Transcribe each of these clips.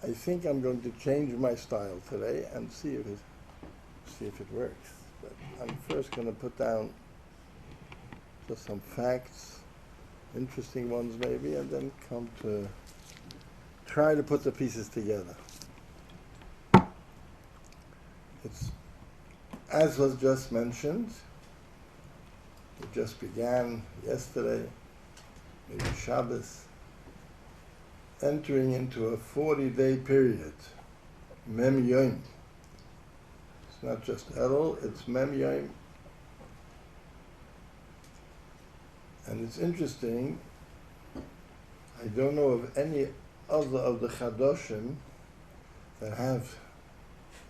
I think I'm going to change my style today and see if it works. But I'm first going to put down just some facts, interesting ones maybe, and then come to try to put the pieces together. It's, as was just mentioned, it just began yesterday, maybe Shabbos, entering into a 40-day period, Mem Yom. It's not just Elul, it's Mem Yom. And it's interesting, I don't know of any other of the Chadoshim that have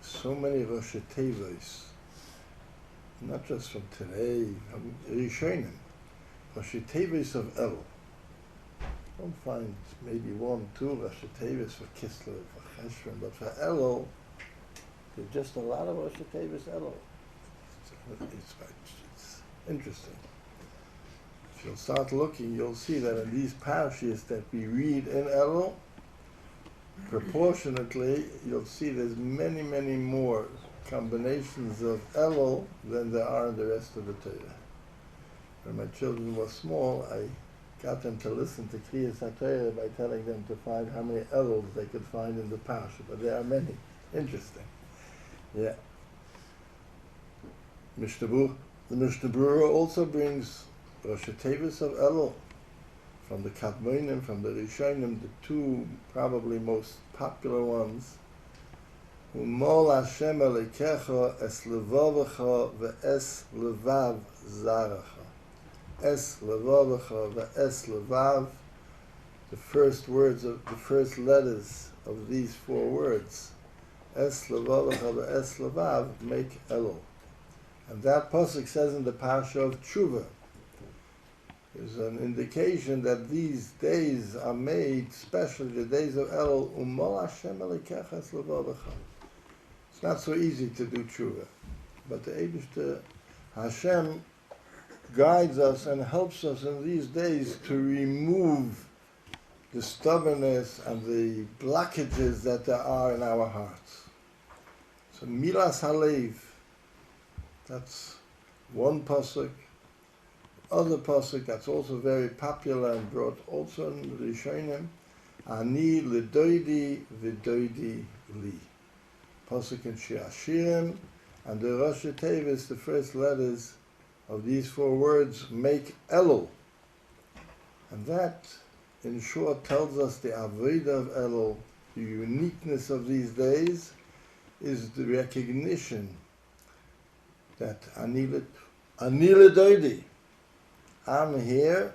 so many Rosh Tevos, not just from today, from Rishonim, Rosh Tevos of Elul. Don't find maybe 1, 2 Rosh Tevos for Kislev, for Cheshvan, but for Elul, there's just a lot of Rosh Tevos Elul. It's interesting. If you'll start looking, you'll see that in these parashas that we read in Elul, proportionately, you'll see there's many, many more combinations of Elul than there are in the rest of the Torah. When my children were small, I got them to listen to Kriyas HaTorah by telling them to find how many Eluls they could find in the parasha, but there are many. Interesting. Yeah. The Mishnah Berurah also brings Rosh Tevos of Elul from the Kadmonim, from the Rishonim, the two probably most popular ones. Umol Hashem Elokecha es levavecha ve'es levav zaracha. Es levavecha ve'es levav. The first letters of these 4 words, es levavecha ve'es levav, make Elul. And that pasuk says in the parasha of Teshuvah, is an indication that these days are made, especially the days of Elul, Umol Hashem Elokecha es levavecha. It's not so easy to do Teshuvah, but the Eibishter Hashem guides us and helps us in these days to remove the stubbornness and the blockages that there are in our hearts. So Milas Halev, that's one pasuk. Other pasuk that's also very popular and brought also in the Rishonim, Ani ledoidi v'doidi li. Pasuk in Shir Hashirim, and the Rosh Tevos, the first letters of these 4 words, make Elul. And that, in short, tells us the avodah of Elul, the uniqueness of these days, is the recognition that Ani ledoidi, I'm here,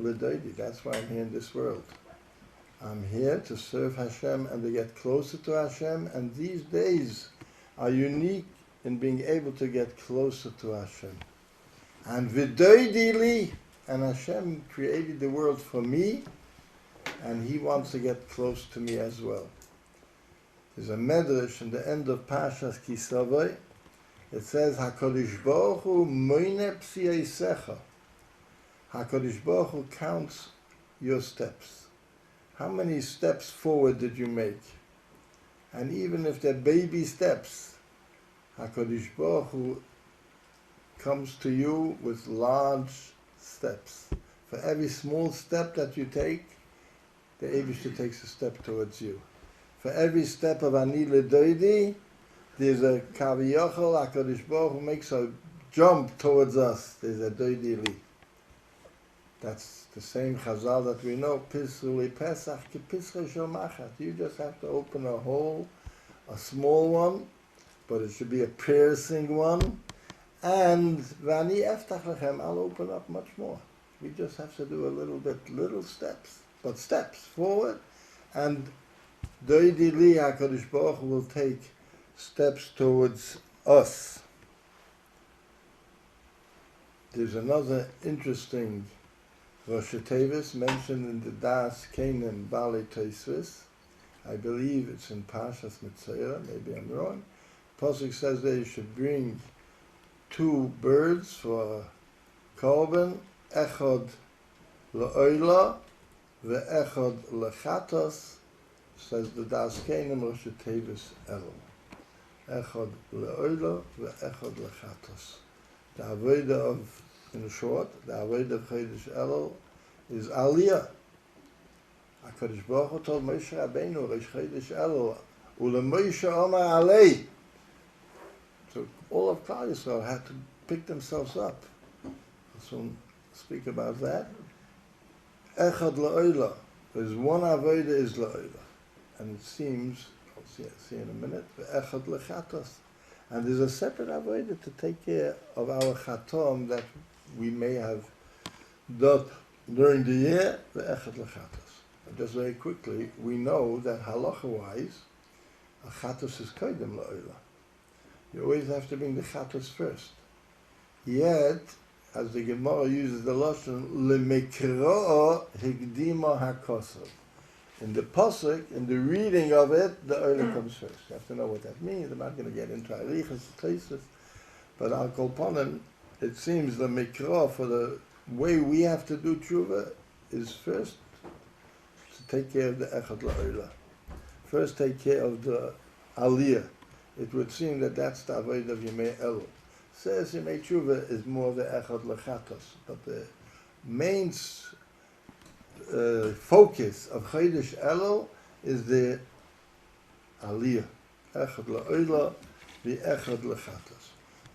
ledoidi, that's why I'm here in this world. I'm here to serve Hashem and to get closer to Hashem, and these days are unique in being able to get closer to Hashem. And v'doidi li, and Hashem created the world for me, and He wants to get close to me as well. There's a medrash in the end of Parshas Kisavai. It says, HaKadosh Baruch Hu moine p'siyeisecha. HaKadosh Baruch Hu counts your steps. How many steps forward did you make? And even if they're baby steps, HaKadosh Baruch Hu comes to you with large steps. For every small step that you take, the Eibishter takes a step towards you. For every step of Ani ledoidi, there's a kaviyachol, HaKadosh Baruch Hu makes a jump towards us. There's a doidi li. That's the same chazal that we know, Pisruli Pesach, ki Pisrei shel machat. You just have to open a hole, a small one, but it should be a piercing one. And Vani eftach lechem, I'll open up much more. We just have to do a little steps, but steps forward. And doidi li, HaKadosh Baruch Hu will take steps towards us. There's another interesting Rosh Tevos mentioned in the Das Kenim Bali Tosfos. I believe it's in Parshas Mitzayah, maybe I'm wrong. Pasuk says that you should bring 2 birds for korban, echad le'oila ve'echad lechatos, says the Das Keinem Rosh Tevis Elul. Echad le'oila ve'echad lechatos. The avodah of, in short, the avodah of Chodesh Elul is Aliyah. HaKadosh Baruch Hu told Moshe Rabbeinu, Rosh Chodesh Elul, u'leMoshe Omar Alei. So all of Klal Yisrael had to pick themselves up. I'll soon speak about that. Echad le'oila. There's one avodah is le'oila. And it seems, I'll see in a minute, ve'echad lechatos. And there's a separate avodah to take care of our chatom that we may have done during the year, ve'echad lechatos. Just very quickly, we know that halacha-wise, a chatos is koydem le'oila. You always have to bring the chatos first. Yet, as the Gemara uses the lashon, lemekro'o higdima hakosov. In the pasuk, in the reading of it, the oila comes first. You have to know what that means. I'm not going to get into arichas places, but al kol panim, it seems the mikra for the way we have to do teshuvah is first to take care of the echad la'oila. First, take care of the aliyah. It would seem that that's the avodah of Yemei Elul. Says Yemei Teshuvah is more the echad lechatos, but the main focus of Chodesh Elul is the aliyah, echad la'oila, the echad lechatos.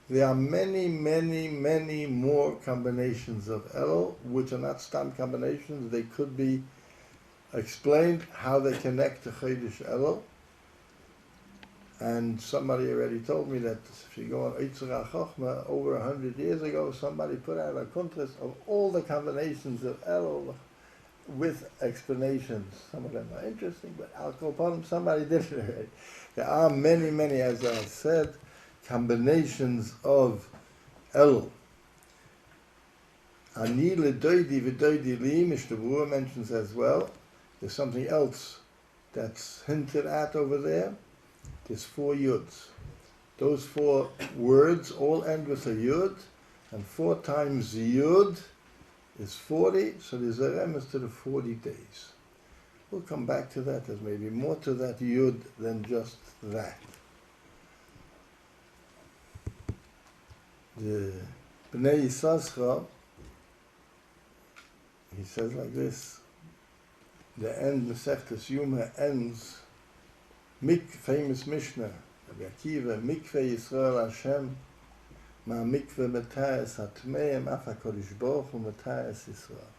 There are many, many, many more combinations of Elul, which are not stam combinations. They could be explained how they connect to Chodesh Elul. And somebody already told me that if you go on Yitzra'ah Chochmah, over 100 years ago, somebody put out a contrast of all the combinations of Elul with explanations. Some of them are interesting, but Al Kol Panim, somebody did it already. There are many, many, as I said, combinations of Elul. Ani ledoidi v'doidi li, Mr. Brewer mentions as well. There's something else that's hinted at over there. There's 4 yuds. Those 4 words all end with a yud, and 4 times the yud is 40, so there's a reference to the 40 days. We'll come back to that. There's maybe more to that yud than just that. The Bnei Yissaschar, he says like this, the end, Masechtas Yuma ends, famous Mishnah, Rabbi Akiva, Mikvah YISROEL Hashem, Ma Mikvah Matayas Hatmeim, Afa Kodesh Baruch Hu Matayas YISROEL.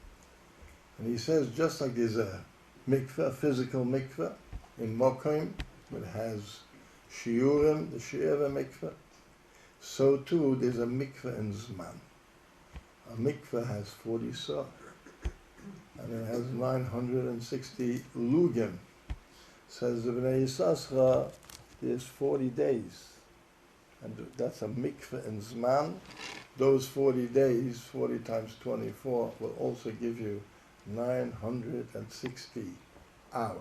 And he says, just like there's a mikveh, physical mikveh, in Mokoim, it has shiurim, the shiur mikveh, so too there's a mikveh in Zman. A mikveh has 40 sah, and it has 960 lugim. Says the Bnei Yissaschar, there's 40 days. And that's a mikveh in Zman. Those 40 days, 40 times 24, will also give you 960 hours.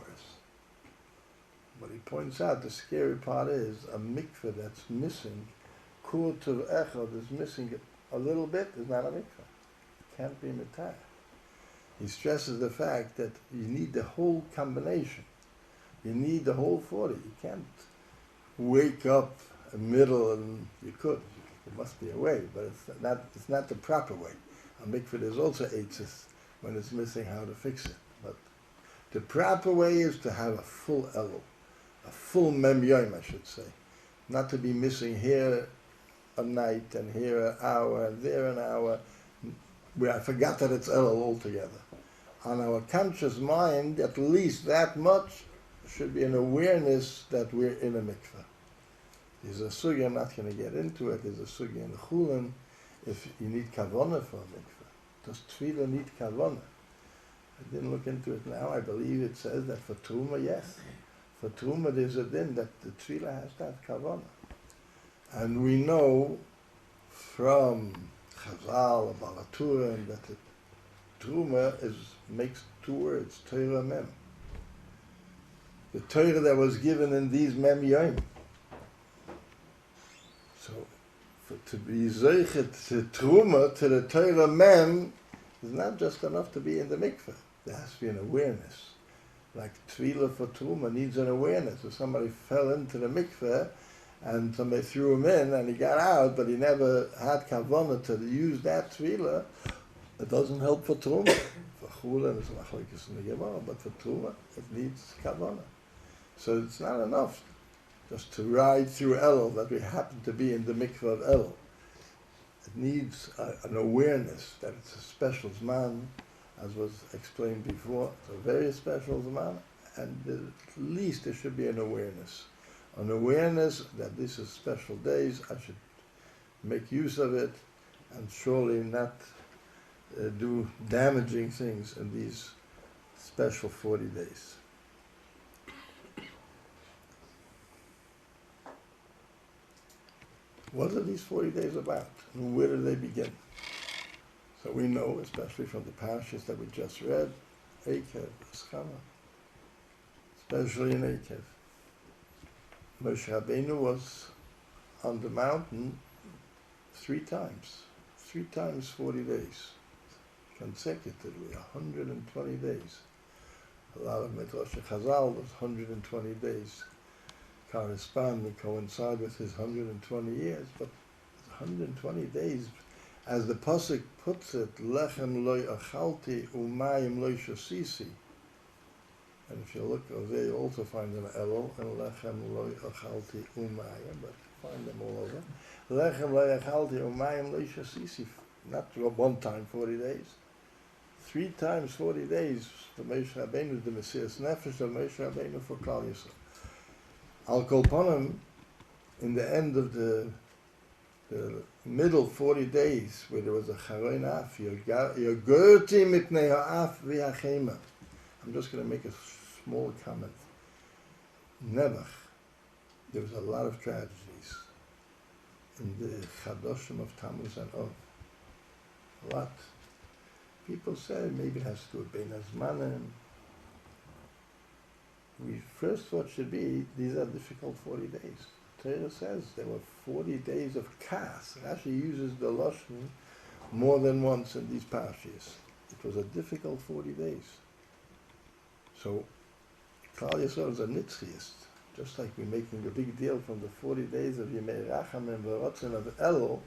But he points out the scary part is a mikveh that's missing, kur to echad is missing a little bit, is not a mikveh. Can't be mitah. He stresses the fact that you need the whole combination. You need the whole 40. You can't wake up a middle, and you could. There must be a way, but it's not the proper way. A mikveh there's also eitzes when it's missing how to fix it. But the proper way is to have a full elul, a full mem yom, I should say. Not to be missing here a night and here an hour and there an hour, where I forgot that it's elul altogether. On our conscious mind, at least that much should be an awareness that we're in a mikveh. There's a sugya, I'm not going to get into it, there's a sugya in the Chulin, if you need kavanah for a mikveh. Does tefillah need kavanah? I didn't look into it now, I believe it says that for Truma, yes. For Truma there's a din that the tefillah has to have kavanah. And we know from Chazal, Balaturim, that the Truma makes 2 words, Torah Mem. The Torah that was given in these Mem Yom. So, to be zeichet to Truma, to the Torah Mem, is not just enough to be in the mikveh. There has to be an awareness. Like Tefillah for Truma needs an awareness. If somebody fell into the Mikvah and somebody threw him in and he got out, but he never had kavanah to use that Tefillah, it doesn't help for Truma. For Chula, it's machlokes in the Gemara, but for Truma, it needs kavanah. So it's not enough just to ride through Elul that we happen to be in the Mikvah of Elul. It needs an awareness that it's a special Zman, as was explained before. It's a very special Zman, and at least there should be an awareness that this is special days. I should make use of it, and surely not do damaging things in these special 40 days. What are these 40 days about? And where do they begin? So we know, especially from the parashas that we just read, Eikev, Eschama, especially in Eikev. Moshe Rabbeinu was on the mountain 3 times 40 days, consecutively, 120 days. A lot of Midrash Chazal was 120 days. Correspond and coincide with his 120 years, but 120 days, as the pasuk puts it, lechem loy achalti umayim loy shasisi. And if you look over there, you also find an Elul and lechem loy achalti umayim, but find them all over. Lechem loy achalti umayim loy shasisi. Not one time 40 days, 3 times 40 days for Moshe Rabbeinu, the Messias Nefesh of Moshe Rabbeinu for Klal Yisrael. Al Kol Panim, in the end of the middle 40 days, where there was a Charein Af, Yogurti mitnei ha'af v'hachema. I'm just going to make a small comment. Nebuch, there was a lot of tragedies in the Chadoshim of Tammuz and Av. A lot. People say maybe it has to do with Bein Hazmanim. We first thought should be, these are difficult 40 days. Torah says there were 40 days of kas. It actually uses the lashon more than once in these parashas. It was a difficult 40 days. So, Klal Yisrael is a nitzchiist. Just like we're making a big deal from the 40 days of Yemei Racham and V'rotzen of Elul,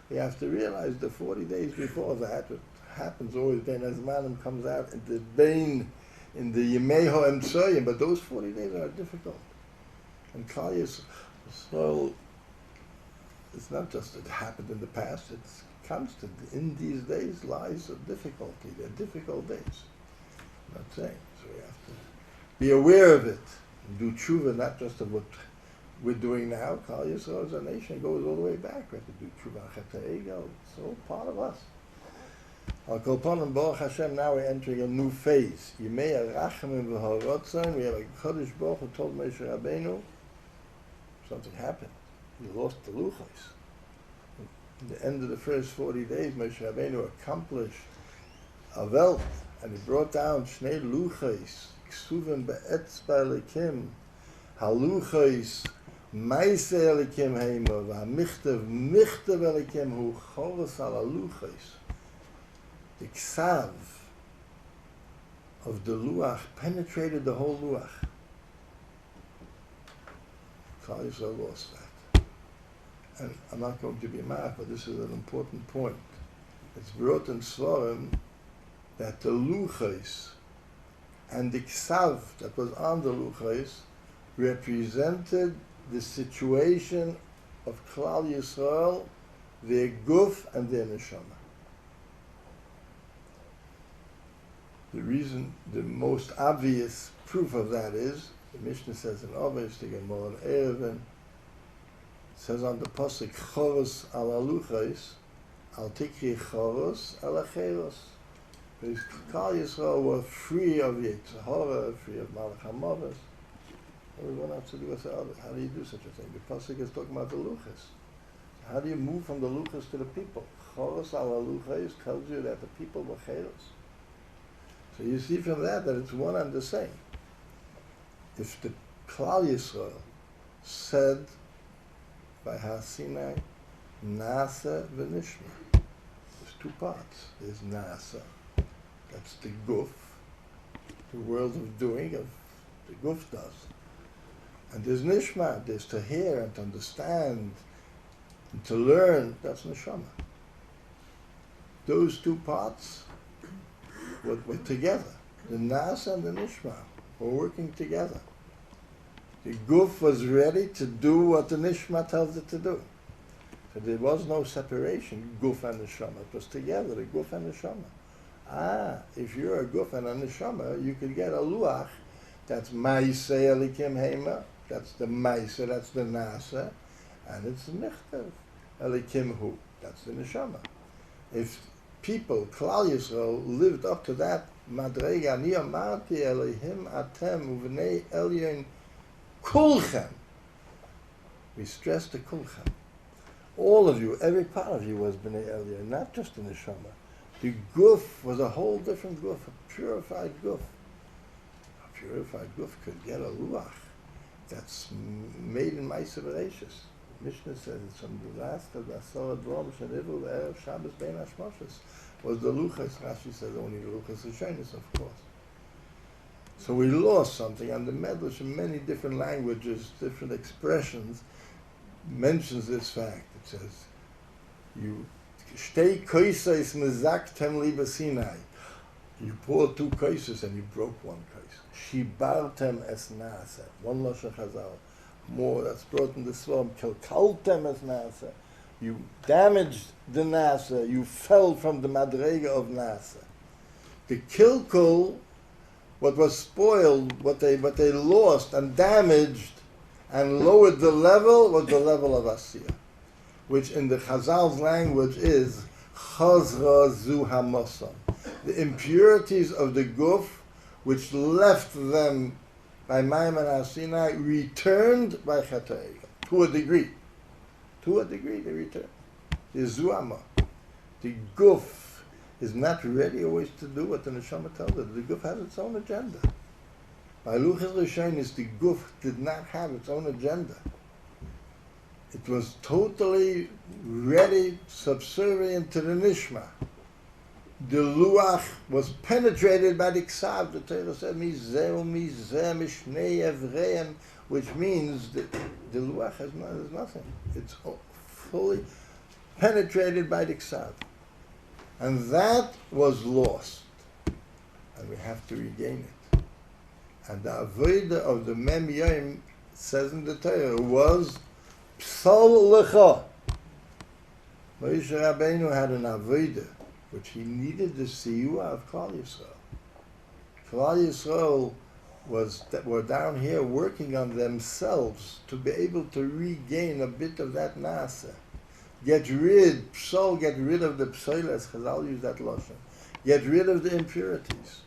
we have to realize the 40 days before that, what happens always, Bein Hazmanim comes out in the Bein, in the Yemei HaEmtsoyim, but those 40 days are difficult. And Klal Yisrael, it's not just it happened in the past, it's constant. In these days lies a difficulty. They're difficult days. I'm not saying. So we have to be aware of it and do Teshuvah, not just of what we're doing now. Klal Yisrael as a nation goes all the way back. We have to do Teshuvah, Chetei Ego. It's all part of us. Al Kol Panim, Baruch Hashem, now we're entering a new phase. Yemei HaRachamim v'Ha'rotzon, we have a Kodesh Baruch who told Moshe Rabbeinu, something happened. He lost the Luchos. At the end of the first 40 days, Moshe Rabbeinu accomplished a Welt, and he brought down Shnei Luchos, Ksuvim be'etzba Elikim, HaLuchos, Maise Elikim Heima, VaMichtav, Michtav Elikim, Hu Choros Al HaLuchos. The ksav of the luach penetrated the whole luach. Klal Yisrael lost that. And I'm not going to be mad, but this is an important point. It's brought in Svarim that the luchos and the ksav that was on the luchos represented the situation of Klal Yisrael, their guf and their neshama. The reason, the most obvious proof of that is, the Mishnah says in Ovesh, the Gemara in Reuven, says on the pasuk, Choros al haluchos, al tikri choros al acheros. Because Klal Yisrael were free of Yetzer Hara, free of Malach HaMavos. What do we want to do with the other? How do you do such a thing? The pasuk is talking about the luchos. How do you move from the luchos to the people? Choros al haluchos tells you that the people were cheros. So you see from that it's one and the same. If the Klal Yisrael said by Har Sinai, Nasa v'nishma, there's 2 parts. There's Nasa, that's the guf, the world of doing, of the guf does. And there's nishma, there's to hear and to understand and to learn, that's neshama. Those two parts were together. The nas and the nishma were working together. The guf was ready to do what the nishma tells it to do. So there was no separation, guf and neshama. It was together, the guf and neshama. If you're a guf and a neshama, you could get a luach, that's ma'aseh elikim hema, that's the ma'aseh, that's the nasa, and it's nichtav elikim hu, that's the neshama. If people, Klal Yisrael, lived up to that madrega, ani amarti Elohim atem uvnei elyon kulchem. We stress the kulchem. All of you, every part of you was bnei elyon, not just the neshama. The guf was a whole different guf, a purified guf. A purified guf could get a luach that's made in Ma'aseh Bereishis. Mishnah says it's from the last of the Asar Adrom Shenivul Erev Shabbos Bein Hashmoshes was the luchas. Rashi says only the luchas Rishonos, of course. So we lost something, and the Medrash in many different languages, different expressions, mentions this fact. It says, "You shtei koisais mezaktem li b'Sinai." You poured two koises and you broke one kois. Shibartem es nasa. One lashon chazal. More that's brought in the Swarm. Kelkaltem es nasa. You damaged the nasa. You fell from the madrega of nasa. The kilkul, what was spoiled, what they lost and damaged and lowered the level, was the level of asiyah, which in the Chazal's language is chazra zu hamasam. The impurities of the guf, which left them by Mayim and Sinai, returned by Chatei. To a degree. To a degree they returned. The zuama. The guf is not ready always to do what the neshama tells it. The guf has its own agenda. By Luchas Rishonos, the guf did not have its own agenda. It was totally ready, subservient to the nishma. The luach was penetrated by the ksav. The Torah said, "Mizeh mizeh mishnei evreim," which means that the luach has nothing. It's fully penetrated by the ksav, and that was lost, and we have to regain it. And the avodah of the Mem Yom, says in the Torah, was psal lecha. Moshe Rabbeinu had an avodah, which he needed the siyua of Klal Yisrael. Klal Yisrael were down here working on themselves to be able to regain a bit of that nasa. Get rid of the psoiles, Chazal use that lashon. Get rid of the impurities.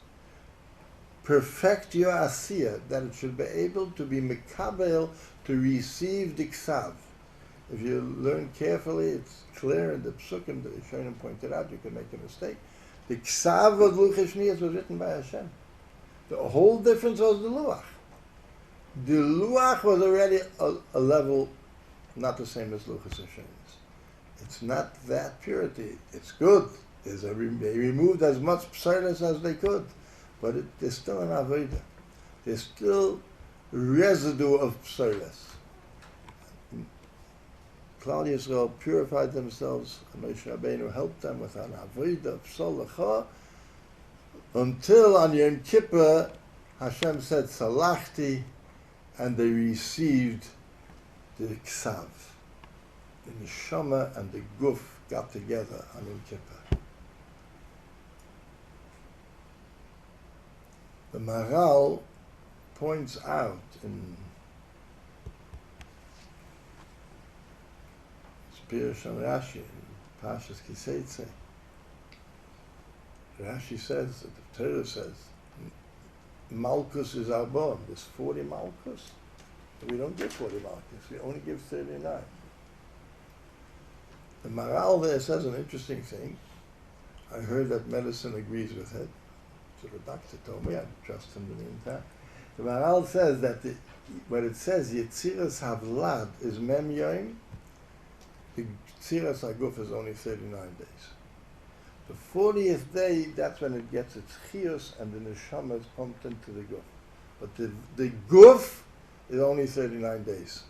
Perfect your asiyah, that it should be able to be mekabel, to receive the ksav. If you learn carefully, it's clear in the psukim, the Rishonim pointed out, you can make a mistake. The ksav of Luchas Niyas was written by Hashem. The whole difference was the luach. The luach was already a level not the same as Luchas Hashemis. It's not that purity. It's good. They removed as much psardas as they could, but there's still an avodah. There's still residue of psardas. Klal Yisrael purified themselves, and Moshe Rabbeinu helped them with an avodah psal lecha, until on Yom Kippur, Hashem said salachti, and they received the ksav. The neshama and the guf got together on Yom Kippur. The Maharal points out in Pirush and Rashi, in Pashas Kiseitze, Rashi says, the Torah says, Malchus is our born. There's 40 Malchus. We don't give 40 Malchus. We only give 39. The Maharal there says an interesting thing. I heard that medicine agrees with it. So the doctor told me, I trust him in the meantime. The Maharal says that when it says Yetziras Havlad is Mem Yom, the Tziras HaGuf is only 39 days. The 40th day, that's when it gets its chiyus and the neshama is pumped into the guf. But the guf is only 39 days.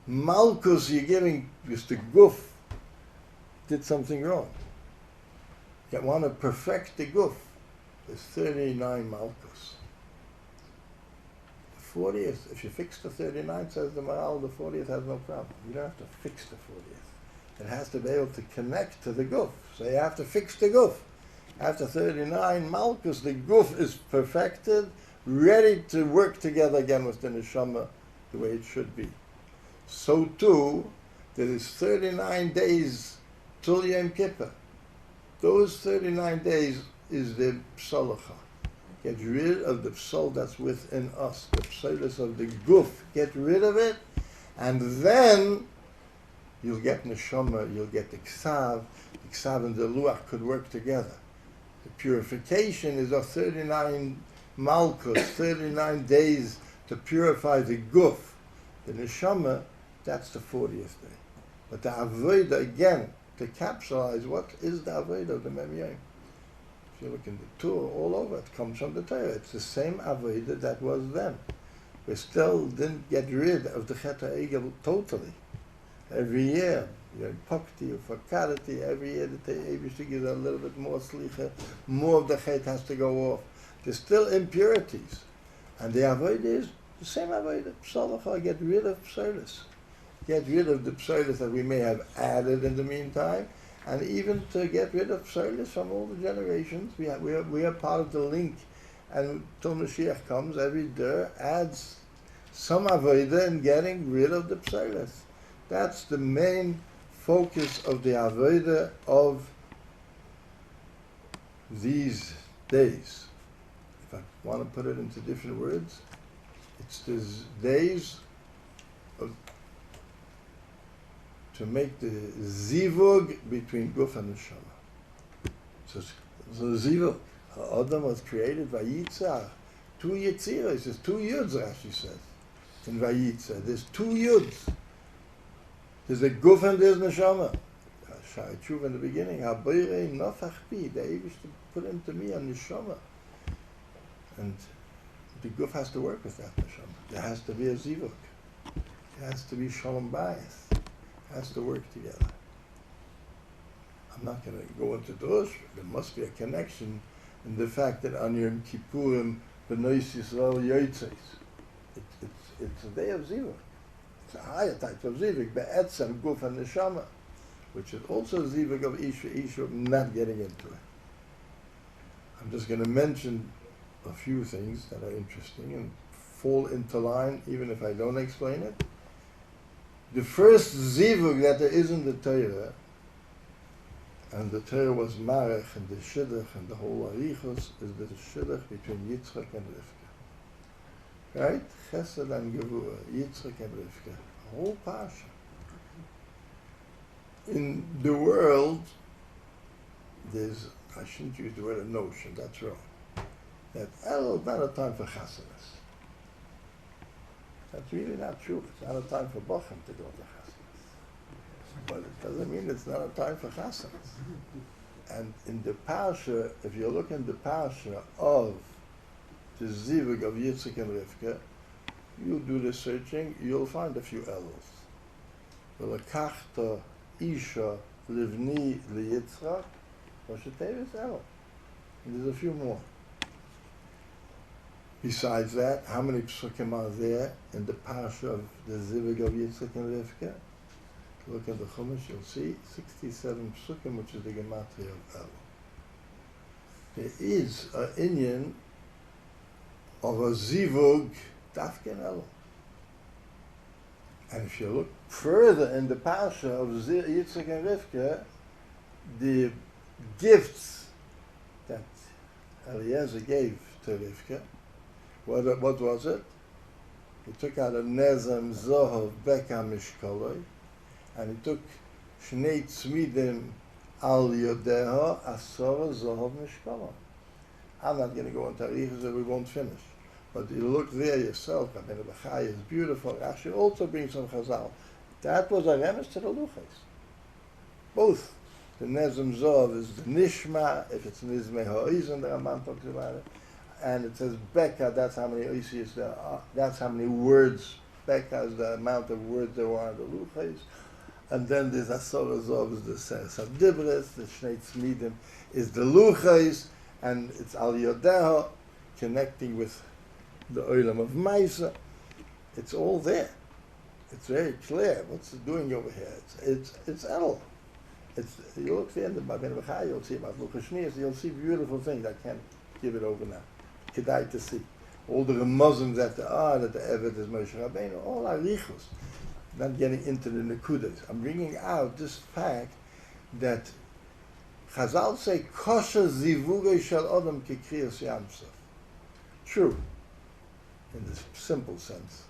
Malchus you're giving, because the guf did something wrong. You want to perfect the guf. There's 39 malchus. The 40th, if you fix the 39, says the Maral, the 40th has no problem. You don't have to fix the 40th. It has to be able to connect to the guf. So you have to fix the guf. After 39 malchus, the guf is perfected, ready to work together again with the neshama the way it should be. So too, there is 39 days till Yom Kippur. Those 39 days is the psalacha. Get rid of the psal that's within us, the psalus of the guf. Get rid of it, and then you'll get neshama, you'll get the ksav. The ksav and the luach could work together. The purification is of 39 malchus, 39 days to purify the guf. The neshama, that's the 40th day. But the avodah, again, to capsulize what is the avodah of the Mem Yom. If you look in the Torah, all over, it comes from the Torah. It's the same avodah that was then. We still didn't get rid of the Chet HaEgel totally. Every year, you're pakti or fakadati, every year the Eibishter gives a little bit more slicha, more of the Chet has to go off. There's still impurities. And the avodah is the same avodah. Psalacha, get rid of psalus. Get rid of the psalus that we may have added in the meantime, and even to get rid of psalus from all the generations. We are part of the link, and till Mashiach comes, every day adds some avodah in getting rid of the psalus. That's the main focus of the avodah of these days. If I want to put it into different words, it's these days of to make the zivug between guf and neshama. So zivug, Adam was created by Yitzhak. Two Yetziras, there's two Yuds, Rashi says, in Vayitza. There's two Yuds. There's a guf and there's neshama. Teshuvah in the beginning, Habayre nafach pi, the Eibishter put into me a neshama. And the guf has to work with that neshama. There has to be a zivug. There has to be shalom bayis. Has to work together. I'm not going to go into those. There must be a connection in the fact that on Yom Kippurim, B'nai Yisrael Yotzes. It's a day of Zivug. It's a higher type of Zivug, Be'etzem, Guf and Neshama, which is also Zivug of Isha, not getting into it. I'm just going to mention a few things that are interesting and fall into line, even if I don't explain it. The first zivug that there is in the Torah, and the Torah was marech and the shidduch and the whole arichos, is the shidduch between Yitzchak and Rivka. Right? Chesed and Gevurah, Yitzchak and Rivka. A whole parsha. In the world, there's, I shouldn't use the word a notion, that's wrong. That Elul is not a time for chasanas. That's really not true. It's not a time for Bochum to go to chasanas. But it doesn't mean it's not a time for chasanas. And in the parsha, if you look in the parsha of the Zivug of Yitzchak and Rivka, you do the searching, you'll find a few Eluls. V'lekachta Isha livni liyitzchak, v'shetevis Elul. And there's a few more. Besides that, how many psukim are there in the parsha of the Zivug of Yitzchak and Rivka? Look at the Chumash, you'll see 67 psukim, which is the gematria of Elul. There is an inyan of a Zivug Dafken Elul. And if you look further in the parsha of Yitzchak and Rivka, the gifts that Eliezer gave to Rivka, what was it? He took out a Nezem Zohov Beka Mishkoloi, and he took Shnei Tzmidim Al Yodeha Asora Zohov Mishkoloi. I'm not going to go into Arichas that we won't finish. But you look there yourself, Rabbi Bachai is beautiful. Rashi also brings some Chazal. That was a remes to the Luchas. Both The Nezem Zov is the Nishma, if it's Nizmei Ha'izan, the Ramban talks about it. And it says Beka, that's how many Oisius there are, that's how many words. Beka is the amount of words there are in the Luchais. And then there's Asor Zov is the Sadibres, the Shnei Tzmidim is the Luchais, and it's Al Yodeho, connecting with the Olam of Maisa. It's all there. It's very clear. What's it doing over here? It's Elul. You look there in the Babin B'chai, you'll see about Luchashnias, you'll see beautiful things. I can't give it over now. Kedai to see. All the Muslims that there are, that the Eved is Moshe Rabbeinu, all are Richus. Not getting into the Nekudas. I'm bringing out this fact that Chazal say, Kosher Zivug shel Adam Kikriyas Yamsov. True, in the simple sense.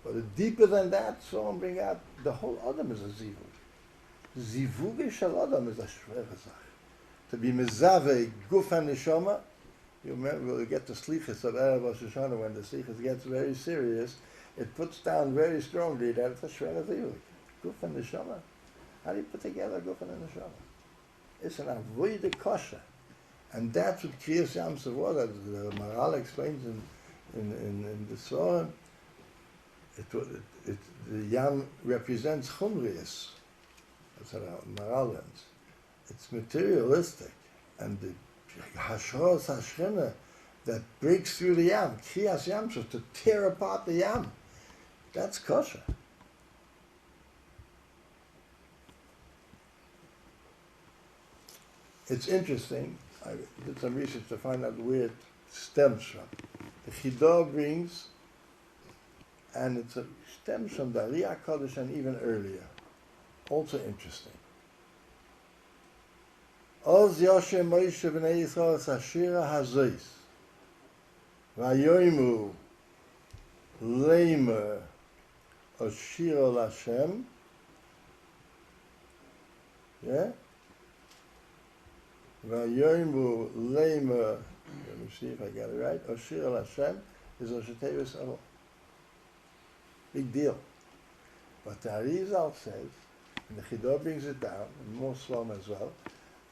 But deeper than that, so I'm bringing out, the whole Adam is a Zivug. Zivug shel Adam is a shvere zach. To be mezave guf and neshama, you remember, we'll get the slichas of Erev Rosh Hashanah, when the slichas gets very serious, it puts down very strongly that it's a shvere zivug. Guf and neshama. How do you put together guf and neshama? It's an avoid kosher. And that's what Kriyas Yamsov was, as the Maral explains in the SCHORR. The Yam represents Chumrius. That's how Maral ends. It's materialistic. And the Hashros Hashchina that breaks through the Yam, Kriyas Yamsov, to tear apart the Yam, that's kosher. It's interesting. I did some research to find out where it stems from. The Chidah brings, and it stems from the Riyah Kodesh and even earlier. Also interesting. Oz Yoshe Moshe B'nei Yisrael Sashira Hazois Vayoimu Leimer Oshiro Lashem. Yeah? Vayoimu Leimer, let me see if I got it right, Oshiro Lashem is Oshetevis Elul. Big deal. But the Arizal says, and the Chidah brings it down, and more Slom as well,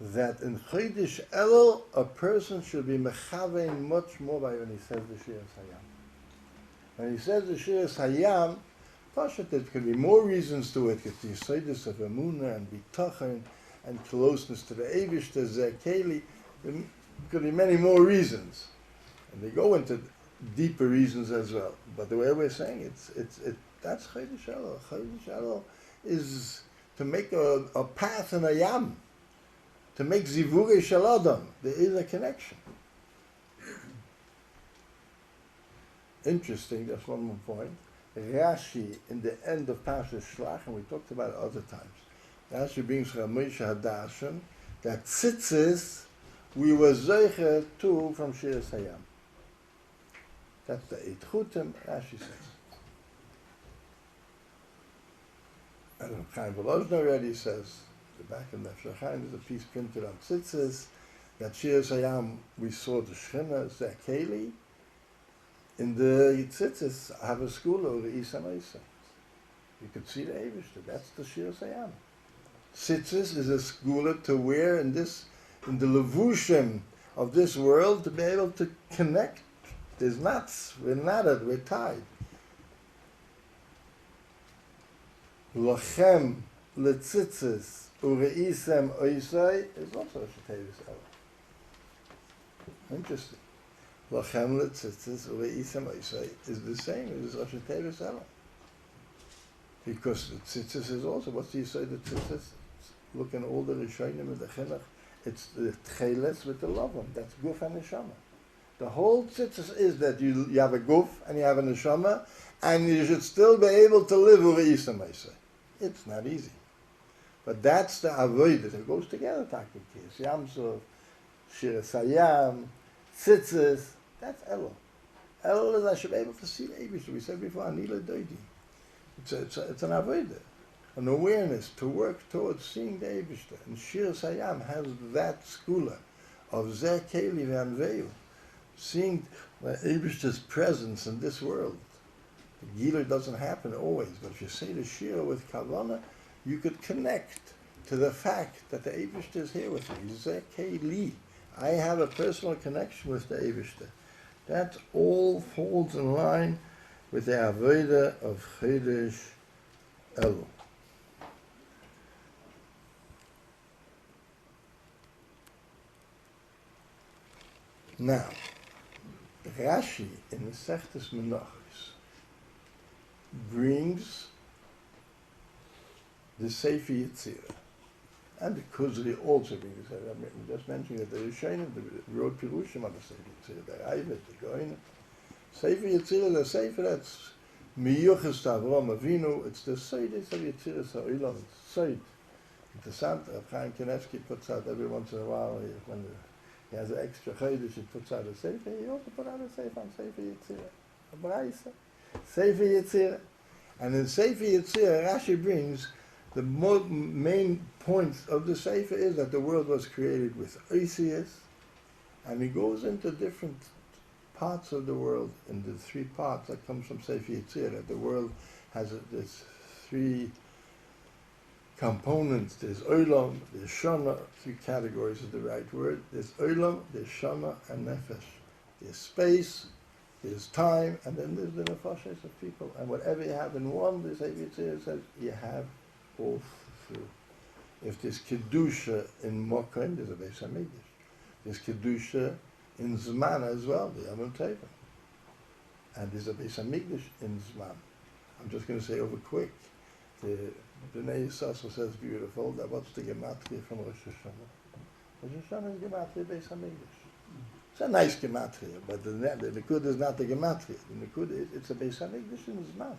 that in Chodesh Elul, a person should be mechavein much more by when he says the Shiras Hayam. When he says the Shiras Hayam, there could be more reasons to it. It's the Yisodis of Emunah and Bitachon and closeness to the Eivishter, Zekeli. There could be many more reasons. And they go into deeper reasons as well. But the way we're saying that's Chodesh Elul. Chodesh Elul is to make a path in a Yam. To make Zivug shel Adam, there is a connection. Interesting, that's one more point. Rashi, in the end of Parshas Shlach, and we talked about it other times, Rashi brings from Moshe Hadashim that tzitzis we were zeicher too from Shiras Hayam. That's the Eit Chutim, Rashi says. And Chaim Volozhin already says, the back in the Shachan, there's a piece printed on tzitzis, that Shiras Hayam, we saw the Shechina, Zekeli. In the tzitzis, have a school over Isa Isa. You could see the Eivishter, that's the Shiras Hayam. Tzitzis is a school to wear in the levushim of this world to be able to connect. There's knots, we're knotted, we're tied. Lochem letzitzis ureisem oisai is also a Shetevus Elul. Interesting. Lochem letzitzis ureisem oisai is the same as Shetevus Elul. Because the tzitzis is also, what do you say the tzitzis? Look in all the Rishonim and the Chinuch, it's the tcheles with the lavam. That's guf and neshama. The whole tzitzis is that you have a guf and you have a neshama, and you should still be able to live over Yisam Eisai. It's not easy. But that's the avoid that it goes together, Takikis, Yamsov, Shiras Hayam, tzitzis, that's Elul. Elul is I should be able to see the Eibishter. We said before, Anila Doidi. It's an avodah, an awareness to work towards seeing the Eibishter. And Shiras Hayam has that skula of Zeh Keli V'Anveyu, seeing the Eibishter's presence in this world. The Gilur doesn't happen always, but if you say the Shira with Kavanah, you could connect to the fact that the Eibishter is here with me. Zeke li. I have a personal connection with the Eibishter. That all falls in line with the Avodah of Chodesh Elul. Now, Rashi in the Sechtes Menachos brings the Sefer Yetzirah, and the Kuzri also brings it. I'm just mentioning that the Rishonim wrote Pirushim on the Sefer Yetzirah, the Reuven, the Goyim. Sefer Yetzirah, the Sefer that's Miyuchas to Avraham Avinu, it's the Seidis of Yetzirah Sa'olam, it's Seid. Interessant, Reb Chaim Kanievsky puts out every once in a while, when he has an extra Chodesh, he puts out a Sefer, he also put out a Sefer on Sefer Yetzirah, a Braisa, Sefer Yetzirah. And in Sefer Yetzirah, Rashi brings the main points of the Sefer is that the world was created with Oisius, and he goes into different parts of the world in the three parts that comes from Sefer Yetzirah. The world has this three components. There's Olam, there's Shana, three categories is the right word. There's Olam, there's Shana, and Nefesh. There's space, there's time, and then there's the nefashos of people. And whatever you have in one, the Sefer Yetzirah says, you have all through. If there's Kedusha in Mokim, there's a Beis HaMikdash. There's Kedusha in Zman as well, the Yom Tov. And there's a Beis HaMikdash in Zman. I'm just going to say over quick. The Bnei Yisroel says beautiful, that what's the Gematria from Rosh Hashanah? Rosh Hashanah is Gematria Beis HaMikdash. It's a nice Gematria, but the Nikud is not the Gematria. The Nikud is, it's a Beis HaMikdash in Zman.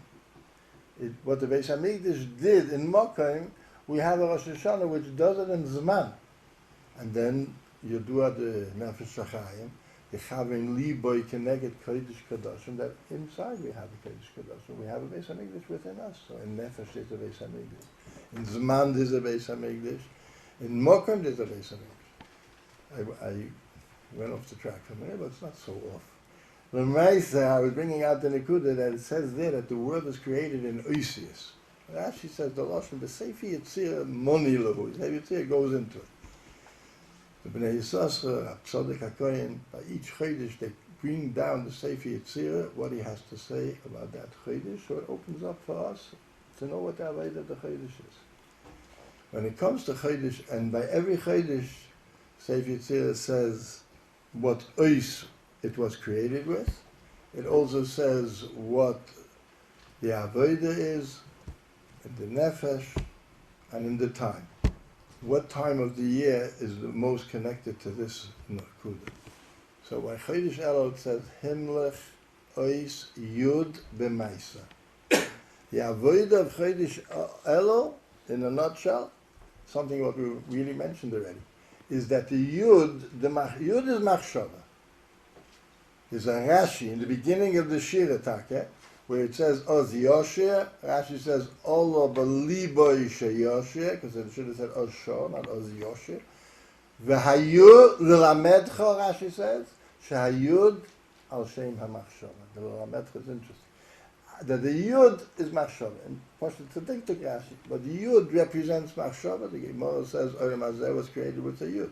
What the Beis HaMikdash did in Mokim, we have a Rosh Hashanah which does it in Zman. And then you do at the Nefesh Shachayim, the Chavin Liboy Keneged Kodesh Kadoshim, that inside we have a Kodesh Kadoshim. We have a Beis HaMikdash within us. So in Nefesh there's a Beis HaMikdash. In Zman there's a Beis HaMikdash. In Mokim there's a Beis HaMikdash. I went off the track for a minute, but it's not so off. The Meisa, I was bringing out the Nekuda that it says there that the world was created in Oisius. Rashi says the Lashon, the Sefer Yetzirah Moni Lahu. Sefer Yetzirah goes into it. The Bnei Yisroel, Tzaddik HaKohen, by each Chodesh they bring down the Sefer Yetzirah, what he has to say about that Chodesh, so it opens up for us to know what the Avodah of the Chodesh is. When it comes to Chodesh, and by every Chodesh, Sefer Yetzirah says what Ois it was created with. It also says what the Avodah is, in the Nefesh, and in the time. What time of the year is the most connected to this Nakuda? So by Chodesh Elul it says Himlech Ois Yud B'Maisa. The Avodah of Chodesh Elul, in a nutshell, something what we really mentioned already, is that the Yud is Machshava. There's a Rashi in the beginning of the Shir Atake, where it says Oz Yoshir. Rashi says Allah Baliboy Yoshir, because it should have said Oz Shor, not Oz Yoshir. V'hayu l'lamedcha, Rashi says, shehayud al shem hamachshava. The l'lamedcha is interesting. That the Yud is machshava. And Pasha Tzaddik took Rashi, but the Yud represents machshava. The Gemara says Olam Hazeh was created with a Yud.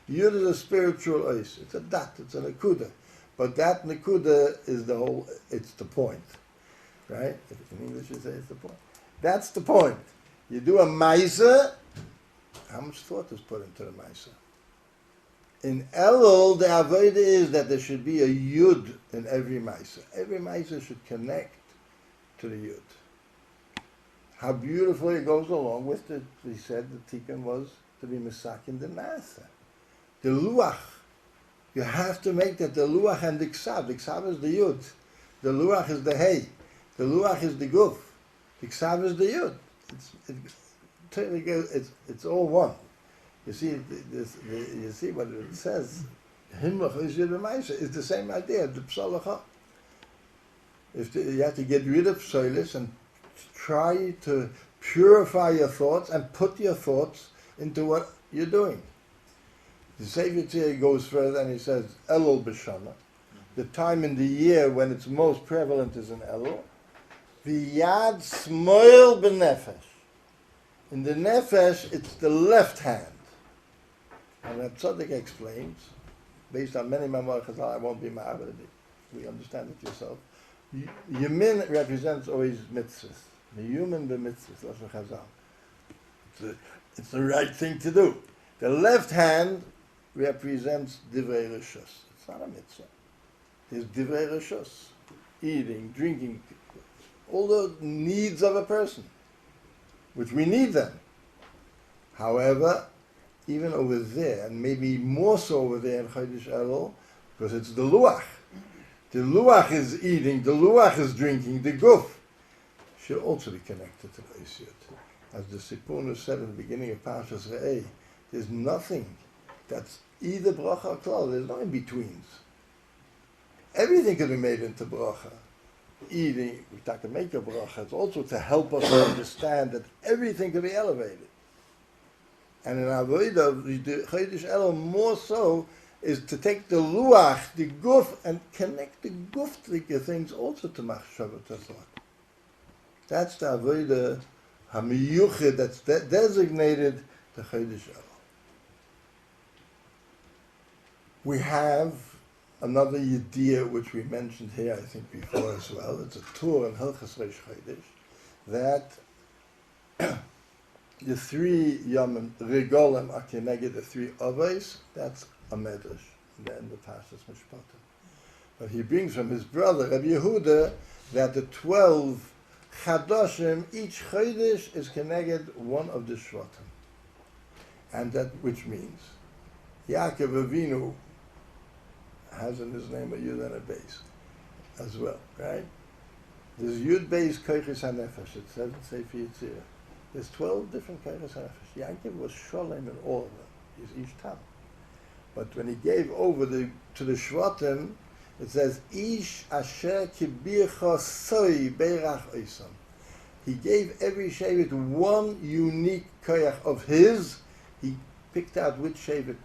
Yud is a spiritual ois. It's a dat, it's a nekuda. But that nekuda is the whole, it's the point. Right? In English you say it's the point. That's the point. You do a maisa, how much thought is put into the maisa? In Elul, the avodah is that there should be a yud in every maisa. Every maisa should connect to the yud. How beautifully it goes along with it. We said the tikkun was to be misakin the nasa. The luach, you have to make that the luach and the ksav. The ksav is the yud. The luach is the hey. The luach is the guf. The ksav is the yud. It's all one. You see, you see what it says. Himlach is yud b'maisa. It's the same idea. The psalacha. You have to get rid of psolis and try to purify your thoughts and put your thoughts into what you're doing. The Sefer Tzir goes further and he says, Elul b'shana. The time in the year when it's most prevalent is in Elul. V'yad smoil b'nefesh. In the nefesh, it's the left hand. And Reb Tzaddik explains, based on many Mamar Chazal, I won't be ma'abed, we understand it yourself. Yamin represents always mitzvahs. The human b'mitzvahs, Lashon Chazal. It's the right thing to do. The left hand represents divrei reshus. It's not a mitzvah. There's divrei reshus, eating, drinking, all the needs of a person, which we need them. However, even over there, and maybe more so over there in Chodesh Elul, because it's the luach. The luach is eating, the luach is drinking, the guf should also be connected to the Isyut. As the Sipunu said in the beginning of Parshas Re'eh, there's nothing that's either bracha or klal. There's no in-betweens. Everything can be made into bracha. Eating, we talk to make a bracha, it's also to help us understand that everything can be elevated. And in Avodah, the Chodesh Elul more so is to take the luach, the guf, and connect the guftrike things also to machshavah tasach. That's the Avodah hamiyuchid that's designated the Chodesh Elul. We have another yediyah which we mentioned here, I think, before as well. It's a Torah in Hilchos Reish Chodesh that the three yomim regolim are keneged the three avos. That's a medrash in the end of Parshas Mishpatim. But he brings from his brother Rabbi Yehuda that the 12 chadoshim, each chodesh is keneged one of the shvatim, and that which means Yacov Avinu has in his name a Yud and a Beis as well, right? There's Yud Beis Koiches HaNefesh, it says in Sefer Yetzirah. There's 12 different Koiches HaNefesh. Yaakov was Sholem in all of them, each time. But when he gave over to the Shvatim, it says, Ish Asher Kibircha Soi Beirach Oisam. He gave every Shevet one unique koyach of his. He picked out which Shevet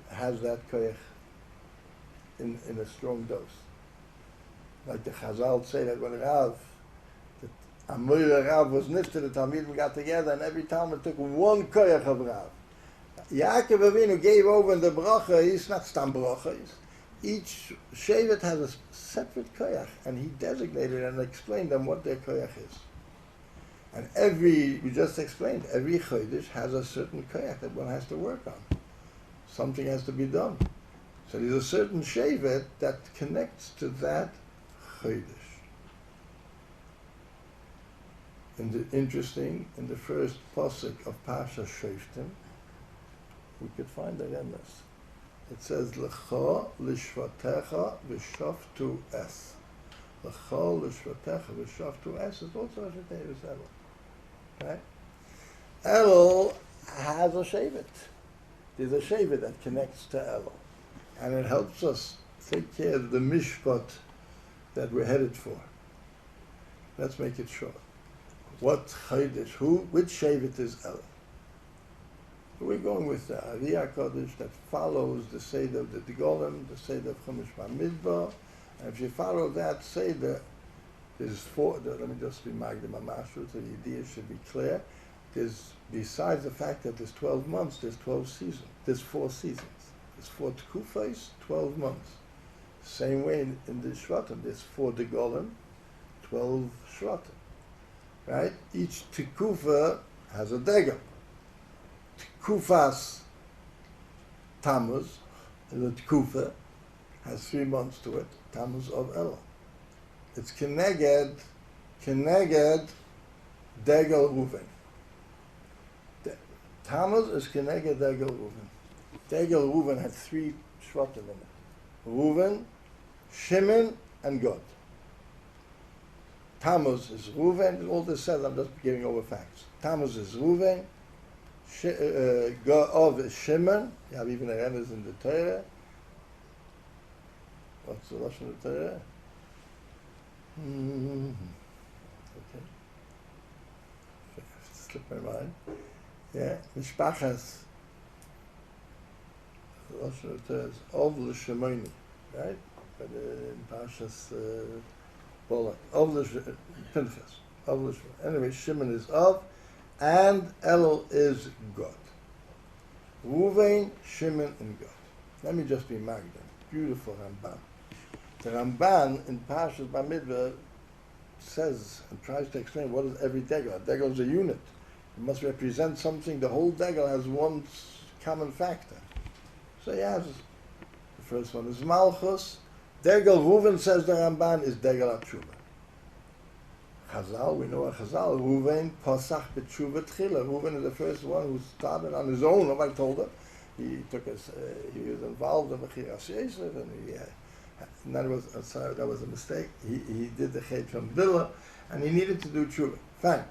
has that koyach in a strong dose. Like the Chazal say that when Rav, the Amor Rav was nifted, the Talmidim got together and every Talmud took one koyach of Rav. Yacov Avinu gave over in the bracha, he's not stam bracha, each Shevet has a separate koyach, and he designated and explained them what their koyach is. And we just explained, every chodesh has a certain koyach that one has to work on. Something has to be done. So there's a certain shevet that connects to that chodesh. Interesting, in the first pasuk of Parsha Shoftim, we could find it in this. It says, L'cha l'shvatecha v'shoftu es. L'cha l'shvatecha v'shoftu es is also a Shetei Elul. Right? Elul has a shevet. There's a shevet that connects to Elul. And it helps us take care of the mishpat that we're headed for. Let's make it short. What chodesh, which shevet is Elul? We're going with the Aliyah Kodesh that follows the Seder of the Golem, the Seder of Chumash Bamidbar. And if you follow that Seder, there's four, let me just be Magdim Amashu, so the idea should be clear. There's, besides the fact that there's 12 months, there's 12 seasons. There's 4 seasons. There's 4 Tekufos, 12 months. Same way in the Shvatim, there's 4 the Golem, 12 Shvatim. Right? Each Tekufa has a Degel. Kufas Tammuz, the Tekufa, has 3 months to it, Tammuz of Elul. It's Keneged Degel Reuven. Tammuz is Keneged Degel Reuven. Degel Reuven had 3 Shvatim in it. Reuven, Shimon, and Gad. Tammuz is Reuven, all this says, I'm just giving over facts. Tammuz is Reuven, of Shimon, you have even a remez in the Torah. What's the Lashon of the Torah? Okay. Slipped my mind. Yeah, Mishpachas. The Lashon of the Torah is Ov l'Shemoni, right? But in Parshas Bolak. Ov l'Pinchas. Anyway, Shimon is Ov. and Elul is God. Reuven, Shimon, and God. Let me just be Magda. Beautiful Ramban. The Ramban in Parshas Bamidbar says and tries to explain what is every degel. A degel is a unit. It must represent something. The whole degel has one common factor. So he has, the first one is Malchus. Degel Reuven, says the Ramban, is degel Teshuvah. Chazal, we know a Chazal, Reuven Pasach Teshuvah Tchila. Reuven is the first one who started on his own. Nobody told him. He took his, he was involved in the Chiras Yosef, and that was a mistake. He did the Chet from Billah, and he needed to do Teshuvah. Fine.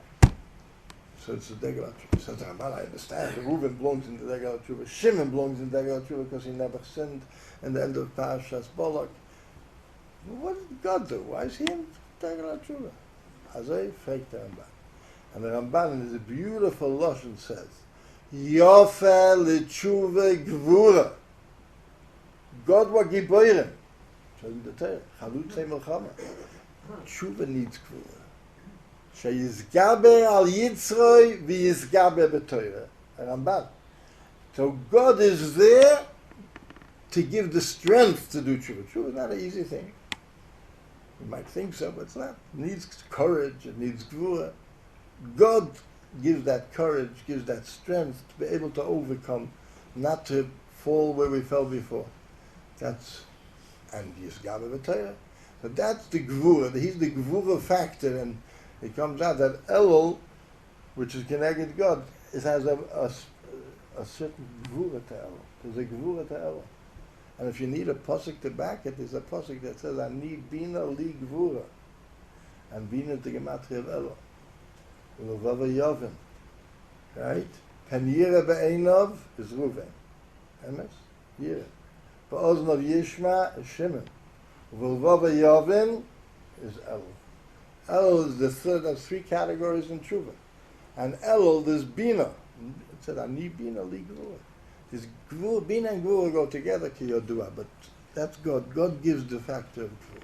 So it's a degel Teshuvah. Says Ramban, I understand. Reuven belongs in the degel Teshuvah. Shimon belongs in the degel Teshuvah because he never sinned in the end of Parshas Balak. What did God do? Why is he in degel Teshuvah? Azay fragt der Ramban. And the Ramban in his beautiful Lashon says, Yofe l'tshuva gvura. God wa giborim. So in the Torah, Chalutzei Melchama. Tshuva needs gvura. Sheyizgaber al YISROEL v'yizgaber b'Torah. Ramban. So God is there to give the strength to do tshuva. Tshuva is not an easy thing. You might think so, but it's not. It needs courage, it needs gvura. God gives that courage, gives that strength to be able to overcome, not to fall where we fell before. That's, and Yisgaber b'Torah. So that's the gvura. He's the gvura factor, and it comes out that Elul, which is connected to God, it has a certain gvura to Elul. There's a gvura to Elul. And if you need a pasuk to back it, there's a pasuk that says, Ani bina li gvura. And bina is the gematria of Elul. Uluvava Yavin. Right? Pen yira be'einav is Reuven. Emes? Yira. Ba'oznav Yishma is Shimon. Uluvava Yavin is Elul. Elul is the third of three categories in Teshuvah. And Elul, there's bina. It said, Ani bina li gvura. This gvura, bina and gvura go together to your dua, but that's God. God gives the factor of gvura.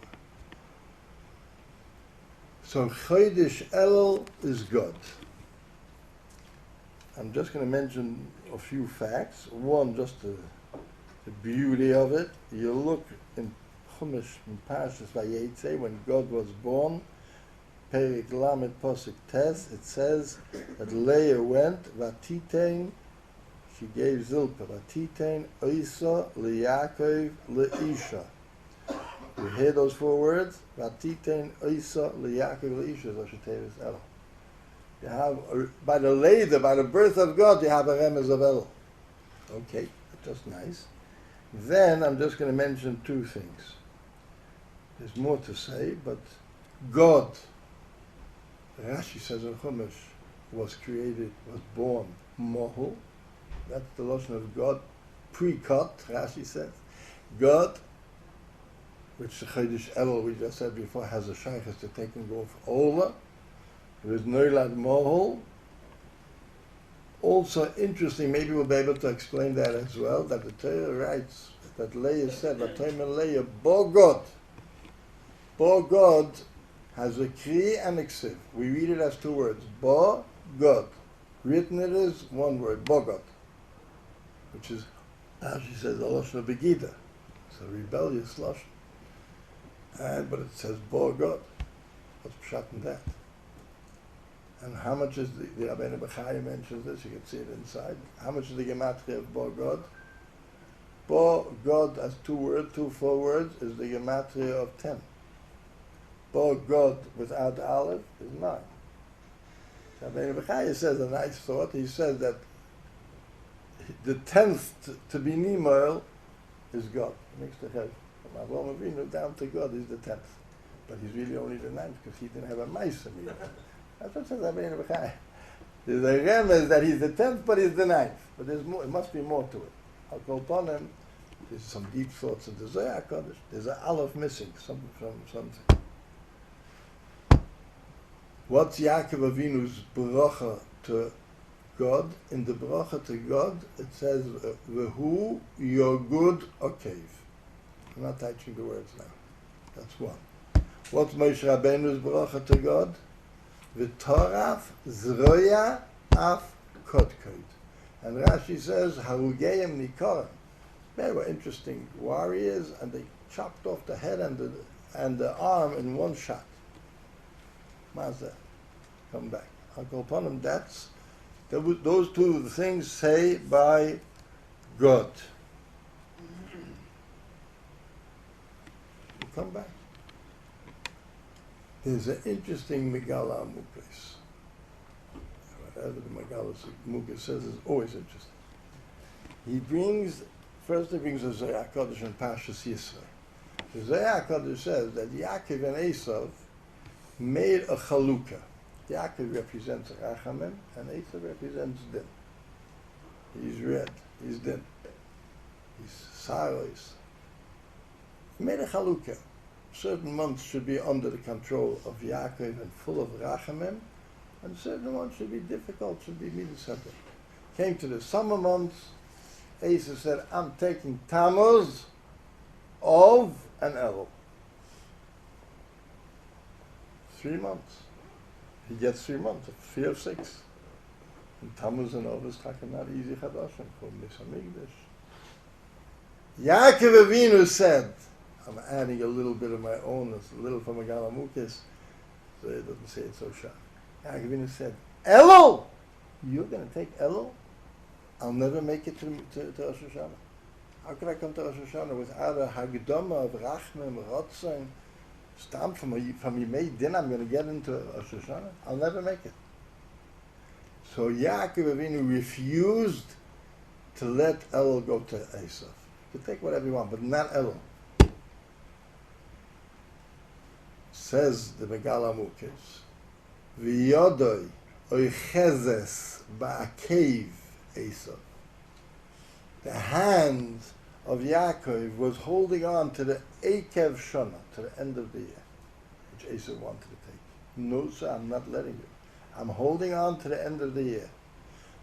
So Chodesh Elul is God. I'm just going to mention a few facts. One, just the beauty of it. You look in Chumash, in Parshas Vayetze, when God was born, Perik Lamed Posuk Tes, it says that Leah went, Vatitein, she gave Zilpah, Vatitein Oisa LeYakov LeIsha. You hear those four words? Vatitein Oisa LeYakov LeIsha, Zoshetevis Elul. You have, by the Leah, by the birth of God, you have a remez of Elul. Okay, that's nice. Then I'm just going to mention two things. There's more to say, but God, Rashi says in Chumash, was born Mohul. That's the Lashon of God, pre-cut, Rashi says. God, which the Chodesh Elul, we just said before, has a shaykhs to take and go for Ola. There is Noilad Mohul. Also interesting, maybe we'll be able to explain that as well, that the Torah writes that Leah said, Vatomer Leah, Bo God. Bo God has a kri and a ksiv. We read it as two words, Bo God. Written it is one word, Bo God, which is, as she says, the Lashon of Begida. It's a rebellious Lashon. But it says, Bo God. What's pshat in that? And how much is the Rabbi Bechaya mentions this, you can see it inside. How much is the gematria of Bo God? Bo God, as two full words, is the gematria of 10. Bo God without the aleph is 9. Rabbi Bechaya says a nice thought. He says that the 10th to be Nimoel is God. He makes the head from Yacov Avinu down to God is the 10th. But he's really only the 9th because he didn't have a mice in him. That's what says Rabbi Bechaya. There's a remez that he's the 10th, but he's the 9th. But there's more, it must be more to it. I'll go upon him. There's some deep thoughts of the Zohar Kodesh. There's an aleph missing, something. What's Yacov Avinu's bracha to God? In the bracha to God, it says, V'hu yogud okev. I'm not touching the words now. That's one. What's Moshe Rabbeinu's bracha to God? V'toraf zroya af kodkod. And Rashi says, Harugeim Nikorim. They were interesting warriors, and they chopped off the head and the arm in one shot. Mazda, come back. I'll go upon him. Those two things say by God. We'll come back. There's an interesting Megala Amukis. Whatever the Megala Amukis says is always interesting. He brings a Zohar HaKadosh and Pashas YISROEL. The Zohar HaKadosh says that Yaakov and Esav made a chalukah. Yaakov represents Rachamim, and Esav represents Din. He's red, he's Din. He's Saros. He made a chalukah. Certain months should be under the control of Yaakov and full of Rachamim, and certain months should be difficult, should be midas. Came to the summer months, Esav said, I'm taking Tammuz, Of, and Elul. 3 months. He gets 3 months, 3 of 6. And Tammuz and Of is not easy chadashim, called Misamigdash. Yacov Avinu said, I'm adding a little bit of my own, it's a little from Megala Mukis, so it doesn't say it so sharp. Yacov Avinu said, Elul! You're going to take Elul? I'll never make it to Rosh Hashanah. How can I come to Rosh Hashanah without a Hagdama of Rachmim, Rotzon, stamp from Yimei Din? I'm going to get into Rosh Hashanah? I'll never make it. So Yacov Avinu refused to let Elul go to Esav. You can take whatever you want, but not Elul. Says the Megala Mukis, V'yodoi oichezes ba'akev Esav. The hand of Yaakov was holding on to the Ekev Shana, to the end of the year, which Esav wanted to take. No, sir, I'm not letting you. I'm holding on to the end of the year.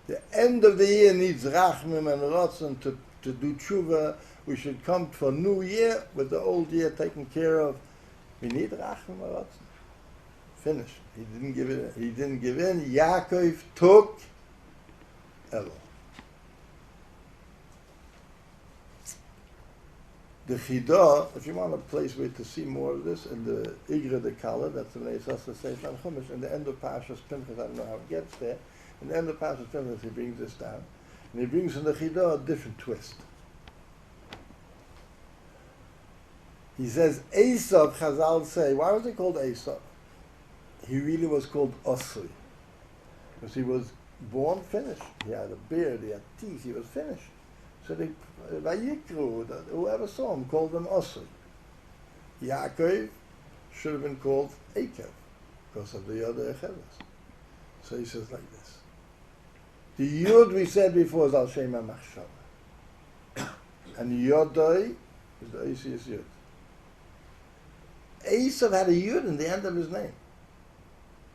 The end of the year needs Rachmim and Rotzon to do Teshuvah. We should come for New Year with the old year taken care of. We need Rachmim and Rotzon. Finished. He didn't give it. He didn't give in. Yaakov took Elul. The Chidah, if you want a place where to see more of this, in the Igra de Kala, that's the Neisasa Seif and Chumash, in the end of Parshas Pinchas, I don't know how it gets there, in the end of Parshas Pinchas he brings this down, and he brings in the Chidah a different twist. He says, Esav, Chazal say, why was he called Esav? He really was called Osri, because he was born finished. He had a beard, he had teeth, he was finished. So they, Vayikru, whoever saw him, called him Osri. Yaakov should have been called Ekev, because of the Yod Echeves. So he says like this. The Yud we said before is Al Shem HaMachshava. And Yodai is the Eisius Yud. Esav had a Yud in the end of his name.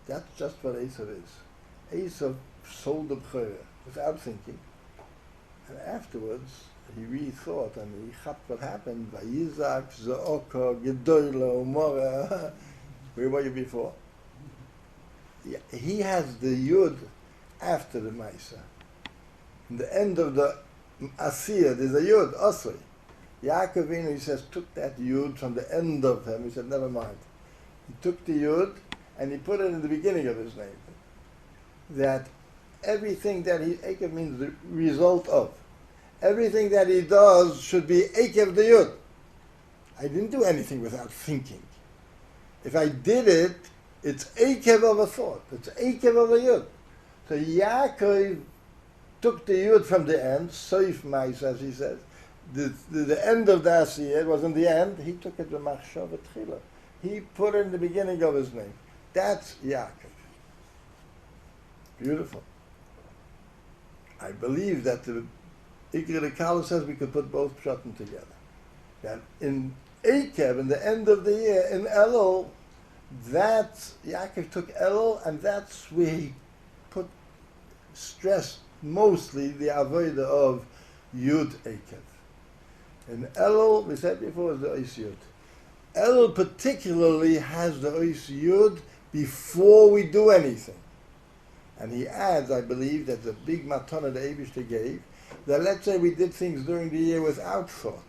That's just what Esav is. Esav sold the B'chorah without thinking. And afterwards, he rethought and he got what happened. Vayizak, Zo'oka, Gedoyla, Umora. Where were you before? Yeah, he has the Yud after the Maisa. In the end of the Asiyah, there's a Yud, Osri. Yacov Avinu, he says, took that Yud from the end of him. He said, never mind. He took the Yud and he put it in the beginning of his name. That everything that he, Ekev means the result of. Everything that he does should be Ekev the Yud. I didn't do anything without thinking. If I did it, it's Ekev of a thought. It's Ekev of a Yud. So Yaakov took the Yud from the end, Soif Mais, as he says. The end of the Asiyah, it was in the end, he took it to Machshava Tchila. He put it in the beginning of his name. That's Yaakov. Beautiful. I believe that the Ikra de Kala says we could put both pshatim together. That in Ekev, in the end of the year, in Elul, that Yaakov took Elul, and that's where he put stress mostly the avodah of Yud Ekev. In Elul, we said before, is the Ois Yud. Elul particularly has the Ois Yud before we do anything. And he adds, I believe, that the big matana the Eibishter gave, that let's say we did things during the year without thought.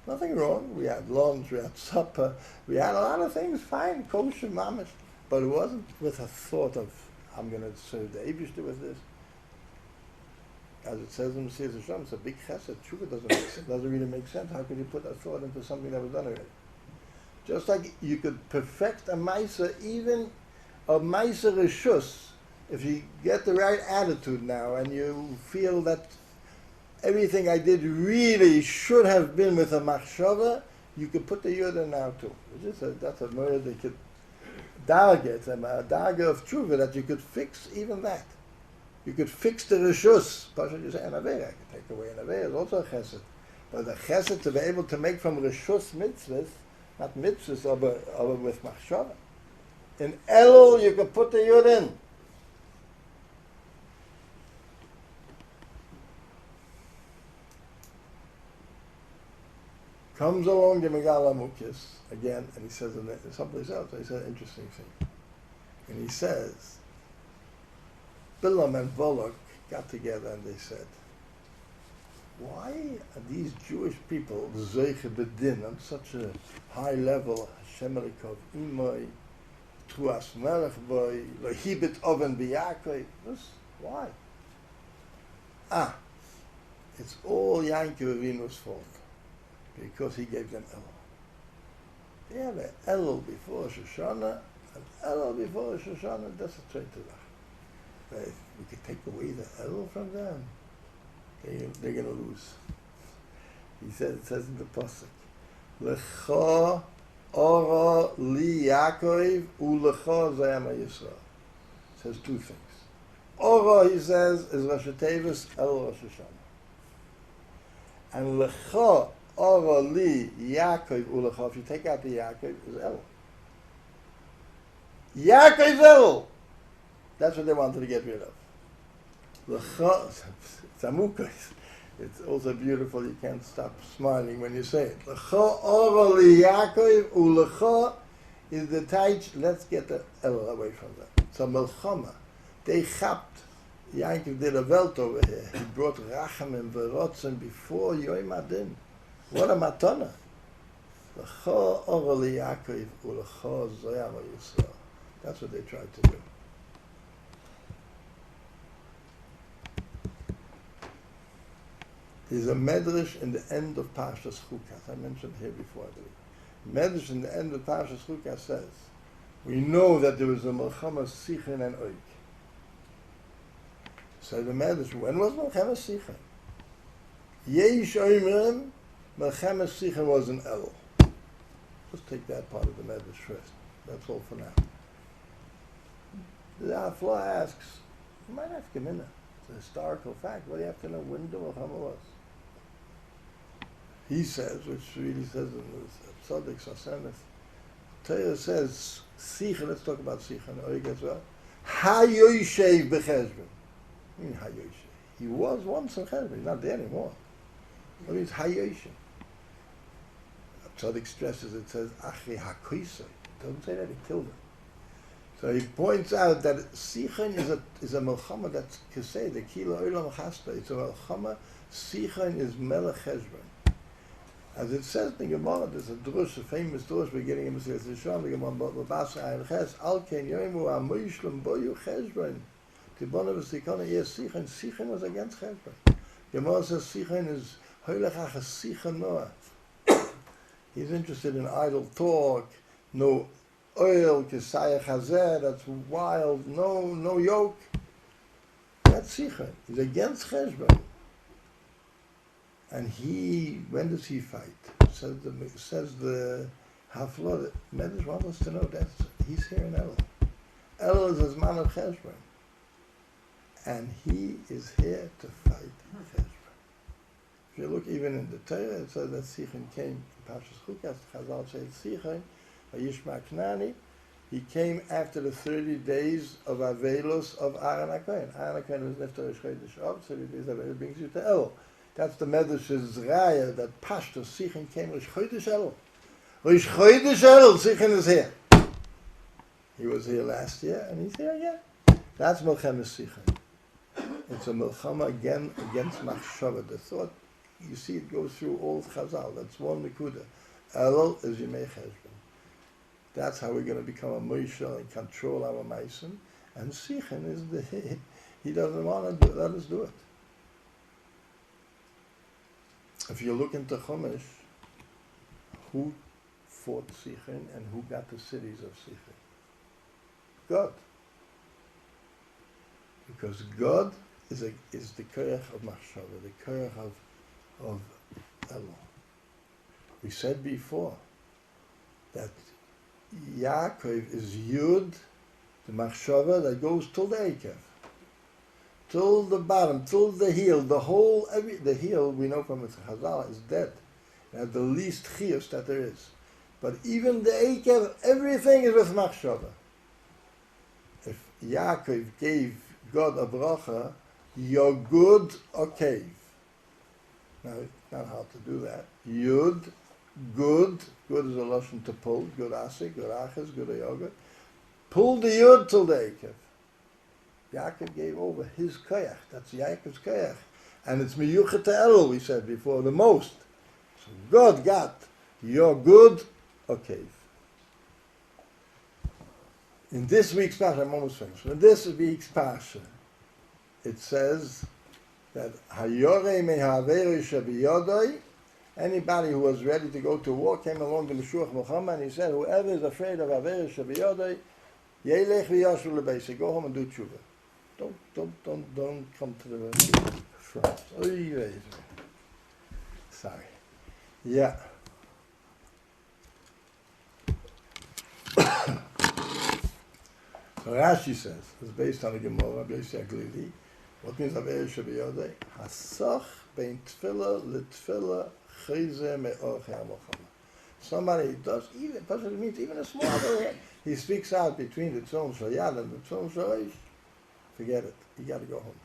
Nothing wrong. We had lunch, we had supper, we had a lot of things, fine, kosher, mamish. But it wasn't with a thought of, I'm going to serve the Eibishter with this. As it says in Messias Hashem, it's a big chesed. Teshuvah doesn't really make sense. How could you put a thought into something that was done already? Just like you could perfect a Maisa, even a Maisa Rishus, if you get the right attitude now and you feel that everything I did really should have been with a Machshava, you could put the Yud in now too. That's a murder that could darget, a darga of Teshuvah, that you could fix even that. You could fix the Rishus. Pasha, you say an Aveira. I could take away an Aveira. It's also a chesed. But the chesed to be able to make from Rishus mitzvahs, not mitzvahs, but with machshava. In Elul, you could put the Yud in. Comes along the Megala Mukis again, and he says in someplace else, he said an interesting thing. And he says, Bilam and Volok got together and they said, why are these Jewish people Zeiche Bedin on such a high level? Hashem Elikov Imoy, Tuas Melech Boy, Lohibit Oven B'Yakov. Why? It's all Yacov Avinu's fault, because he gave them Elul. They have an Elul before Shoshana, and Elul before Shoshana. That's a trait to that. We could take away the Elul from them. They're going to lose. He says, it says in the pasuk, Lecha ora li Yaakov ulecha zayama YISROEL. It says two things. Ora, he says, is Rosh Tevis El Rosh Hashanah. And Lecha ora li Yaakov ulecha, if you take out the Yaakov, is El. Yaakov is El. That's what they wanted to get rid of. Lecha, Samukos. It's also beautiful. You can't stop smiling when you say it. Lecha ora li Yaakov ulecha is the taich. Let's get the El away from them. It's a melchama. They chapped. Yaakov did a welt over here. He brought rachem and verotzen before Yom Adin. What a matana. Lecha ora li Yaakov ulecha zayama YISROEL. That's what they tried to do. There's a medrash in the end of Parshas Chukas. I mentioned here before, I believe. Medrash in the end of Parshas Chukas says, we know that there was a Melchama Sichin and Oik. So the medrash, when was Melchama Sichin? Yesh Oimrim, Melchama Sichin was an Elul. Let's take that part of the medrash first. That's all for now. The Afla asks, you might ask him in there. It's a historical fact. What do you have to know when the Melchama was? He says, which really says in the Tzaddik Sasemis, Torah says, Sicha, let's talk about Sicha and Oig as well. Ha-Yoshev b'Cheshbon. I mean Ha-Yoshev. He was once in Cheshbon. He's not there anymore. What means Ha-Yoshev? Tzaddik stresses, it says, Achi Ha-Koisei. It doesn't say that he killed him. So he points out that Sichon is a Melchama that's Kesei, the Kilo Olam Chaspa. It's a Melchama. Sichon is Melech Cheshbon. As it says in the Gemara, there's a drush, a famous drush beginning in Messias Hashem, the Gemara, Babasa Ayin Ches, Al Ken Yoimu HaMoishlam Boyu Cheshbon. Tibona V'Sikona, yes, Sichon. Sichon was against Cheshbon. Gemara says Sichon is Hoylech Achas Sichon Noah. He's interested in idle talk, no oil, Kesaya Chazer, that's wild, no yoke. That's Sichon. He's against Cheshbon. And when does he fight? Says the Hafla, Medrash wants us to know that he's here in Elul. Elul is his man of Cheshbon. And he is here to fight Cheshbon. If you look even in the Torah, it says that Sichon came, Parshas Chukas, Chazal says Sichon, Vayishma Knani, he came after the 30 days of Avelos of Aaron HaKohen. Aaron HaKohen was Neftar Chodesh Av, 30 days of Avelos brings you to Elul. That's the Medrash's Raya, that Pashto, Sichon came, Rosh Chodesh Elul. Rosh Chodesh Elul, Sichon is here. He was here last year, and he's here again. That's Milchemes Sichon. It's a Milchama again against Machshava. The thought, you see, it goes through all Chazal. That's one Nekuda. Elul is Yemei Cheshbon. That's how we're going to become a Moishel and control our Meisim. And Sichon is he doesn't want to let us do it. If you look into Chumash, who fought Sichon and who got the cities of Sichon? God. Because God is the koyach of Machshava, the koyach of Elul. We said before that Yaakov is Yud, the Machshava that goes till the Ekev, till the bottom, till the heel, the heel we know from the Chazal is dead. It has the least chiyus that there is. But even the Ekev, everything is with Machshava. If Yaakov gave God a bracha, you're good or cave. Now, it's not hard to do that. Yud, good is a lashon to pull, good asik, good achas, good yoga. Pull the yud till the ekev. Yaakov gave over his koyach. That's Yaakov's koyach. And it's miyuchet to Elul, we said before, the most. So God got, you're good or cave. In this week's Parsha, I'm almost finished. In this week's Parsha, it says that Hayore mehaveri shabiyodoi, anybody who was ready to go to war came along to Meshuach Muhammad and he said, whoever is afraid of haveri shabiyodoi, yelech v'yashu lebeisi, go home and do Teshuvah. Don't come to the front. Sorry. Yeah. So Rashi says, it's based on the Gemara, basically, what means Averi Shabiyodei? Hasach bein tefillah l'tefillah chayzeh me'or chayamochamah. Somebody does, even, it means even a small bit, he speaks out between the Tzon Shayad and the Tzon Shaish, forget it, you got to go home.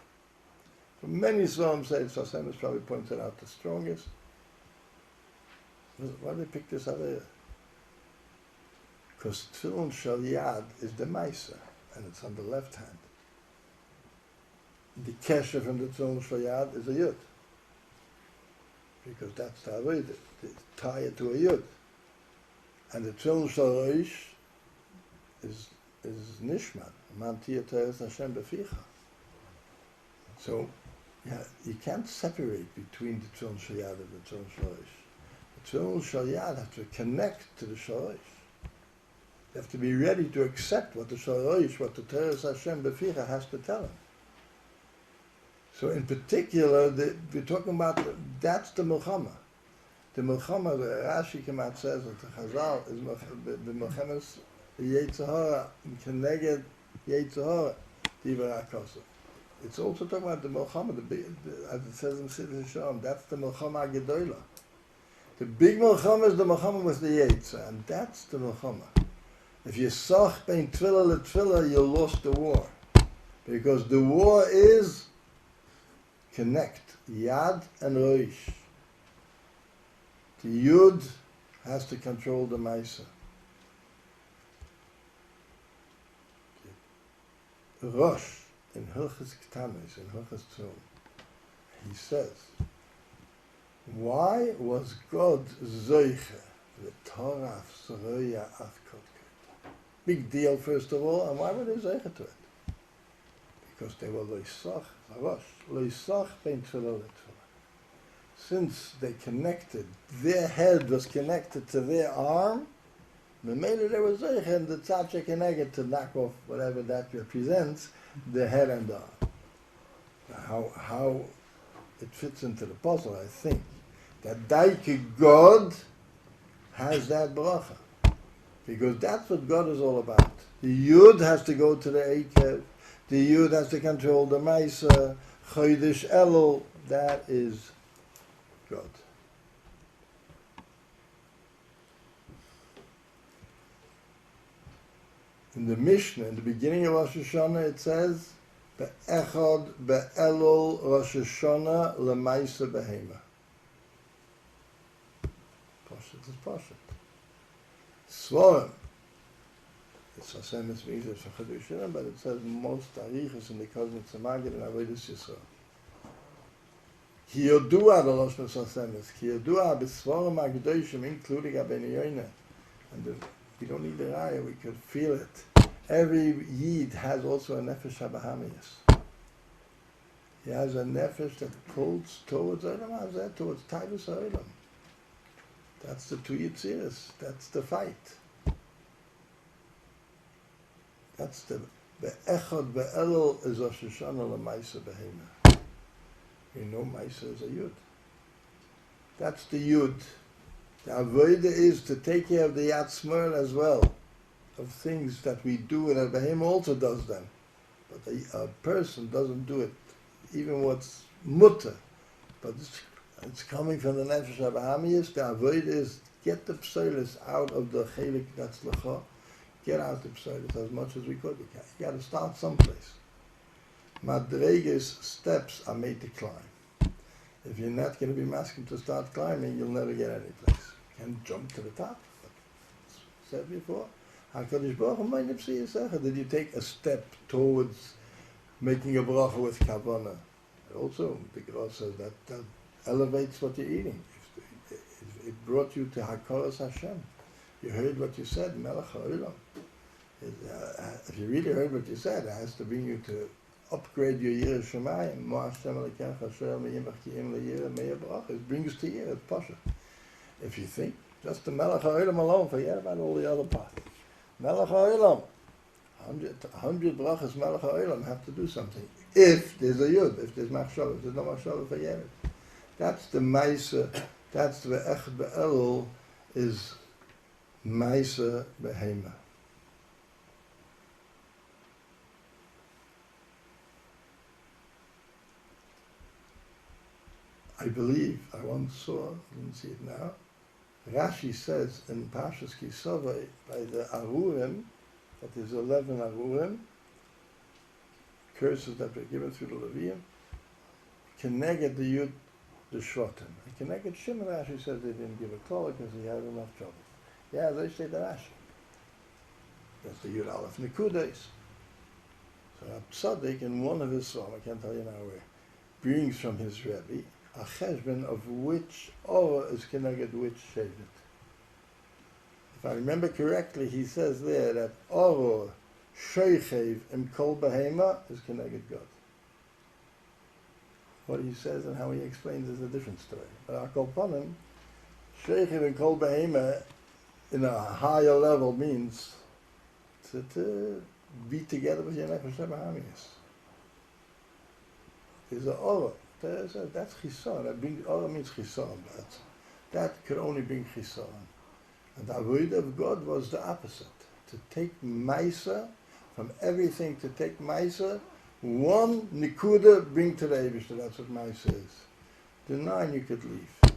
So many Svarim say, Sasem has probably pointed out the strongest. Why did they pick this Averi? Because Tefillin Shal Yad is the Maisa, and it's on the left hand. The Kesher from the Tefillin Shal Yad is a Yud, because that's the Avodah, to tie it to a Yud. And the Tefillin Shal Roish is Nishman, Man Tia Teres Hashem Beficha. So, yeah, you can't separate between the Tefillin Shal Yad and the Tefillin Shal Roish. The Tefillin Shal Yad have to connect to the Shal Roish. You have to be ready to accept what the Shalosh, what the Teres Hashem Beficha has to tell him. So in particular, we're talking about, that's the Milchama. The Milchama, the Rashi Kemat says, that the Chazal is the Milchemes Yetzirah, Keneged Yetzirah, Divrei HaKosov. It's also talking about the Milchama, as it says in Siddur Shalom, that's the Milchama Gedolah. The big Milchama is the Milchama with the Yetzirah, and that's the Milchama. If you sach bein tefillah l'tefillah, you lost the war. Because the war is connect, yad and roish. The yud has to control the maisa. Rosh, in Hilchas Ktanis, in Hilchas Tzum, he says, why was God zoiche v'torah soroya afkot? Big deal, first of all, and why were they zeicher to it? Because they were loisach, harosh, loisach bein tefillah l'tefillah. Since they connected, their head was connected to their arm, the mele they were zeicher, and the tzaddik keneged to knock off whatever that represents, the head and the arm. How it fits into the puzzle, I think, that Daike God has that bracha. Because that's what God is all about. The Yud has to go to the Ekev. The Yud has to control the Maisa. Chodesh Elul, that is God. In the Mishnah, in the beginning of Rosh Hashanah, it says, Be'echad be'elul Rosh Hashanah le'maisa behema. Poshet is Poshet. Svarim. Sasemis means it's a Chedushin, but it says most Arichas in the Kozmik Samagid and Avodas Yisroel. Ki Yodua the Lashon Sasemis, Ki Yodua B'Svorim HaGedoshim, including Abeni Yoina. And we don't need the raya, we could feel it. Every Yid has also a Nefesh HaBahamiyas. He has a Nefesh that pulls towards Olam Hazeh, towards Taivus Olam. That's the two Yitziras, that's the fight. That's the Echad Be'elul is Rosh Hashanah L'Maisa Behema. You know Maisa is a Yud. That's the Yud. The Avodah is to take care of the Yatzmer as well, of things that we do, and a Behema also does them. But a person doesn't do it, even what's mutter. But it's coming from the Nefesh HaBahamiyas. The Avodah is get the psoilus out of the Chelik that's L'cha. Get out the psoilus as much as we could. You got to start someplace. Madreges, steps are made to climb. If you're not going to be masking to start climbing, you'll never get any place. You can jump to the top. But said before, HaKadosh Baruch Hu might not see Yisrael. Did you take a step towards making a bracha with kavanah? Also, the Gemara says that elevates what you're eating. It brought you to Hakaras Hashem. You heard what you said, Melech HaOlam. If you really heard what you said, it has to bring you to upgrade your Yirah Shemayim. Mo Hashem Elokecha Asher Meyimach Ki'im Le'yirah Me'ah Barach. It brings to Yirah, it's Pasha. If you think just the Melech HaOlam alone, forget about all the other parts. Melech HaOlam, 100 brachas Melech HaOlam have to do something. If there's a Yud, if there's Machshavah, if there's no Machshavah, forget it. That's the Maisa, that's the Echad Be'elul, is Maisa Behema. I believe, I once saw, I didn't see it now, Rashi says in Parshas Kisavai, by the Arurim, that there's 11 Arurim, curses that were given through the Levium, Keneged the Yud, the Shvatim. And Keneged Shimon, Rashi says they didn't give a call because he had enough trouble. Yeah, they say the Rashi. That's the Yud Aleph Nekudes. So Tzaddik, in one of his songs, I can't tell you now where, brings from his Rebbe a cheshbon of which Ora is Keneged which Shevet. If I remember correctly, he says there that Ora Sheichev im Kol Behema is Keneged God. What he says and how he explains is a different story. But Al Kol Panim, Sheichev im Kol Behema in a higher level means to be together with your Nefesh HaBahamiyas. There's an Ora. That's Chison. Ora means Chison, but that could only bring Chison. And the Avodah of God was the opposite. To take Maisa, from everything to take Maisa, one Nikuda bring to the Eibishter. That's what Maisa is. The 9 you could leave.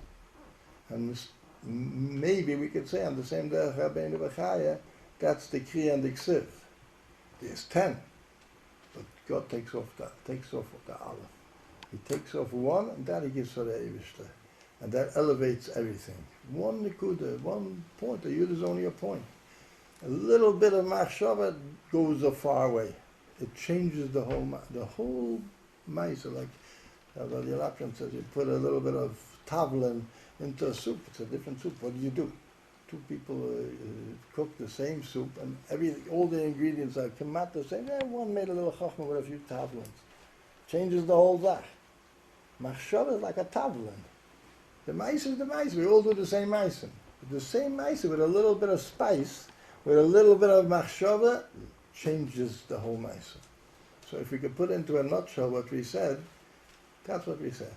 And maybe we could say on the same day, Rabbeinu Bechaya, that's the Kriya and the Ksiv. There's 10. But God takes off the Aleph. He takes off one, and that he gives for the Eibishter. And that elevates everything. One Nikuda, one point. The Yud is only a point. A little bit of Machshava goes a far way. It changes the whole Maisa. Like Rabbi Yelapjan says, you put a little bit of tavlin into a soup. It's a different soup. What do? 2 people cook the same soup, and all the ingredients are come out the same. One made a little chachma with a few tavlins. Changes the whole zach. Machshava is like a tavlin. The mice is the mice. We all do the same mice. The same mice with a little bit of spice, with a little bit of machshava, changes the whole mice. So if we could put into a nutshell what we said, that's what we said.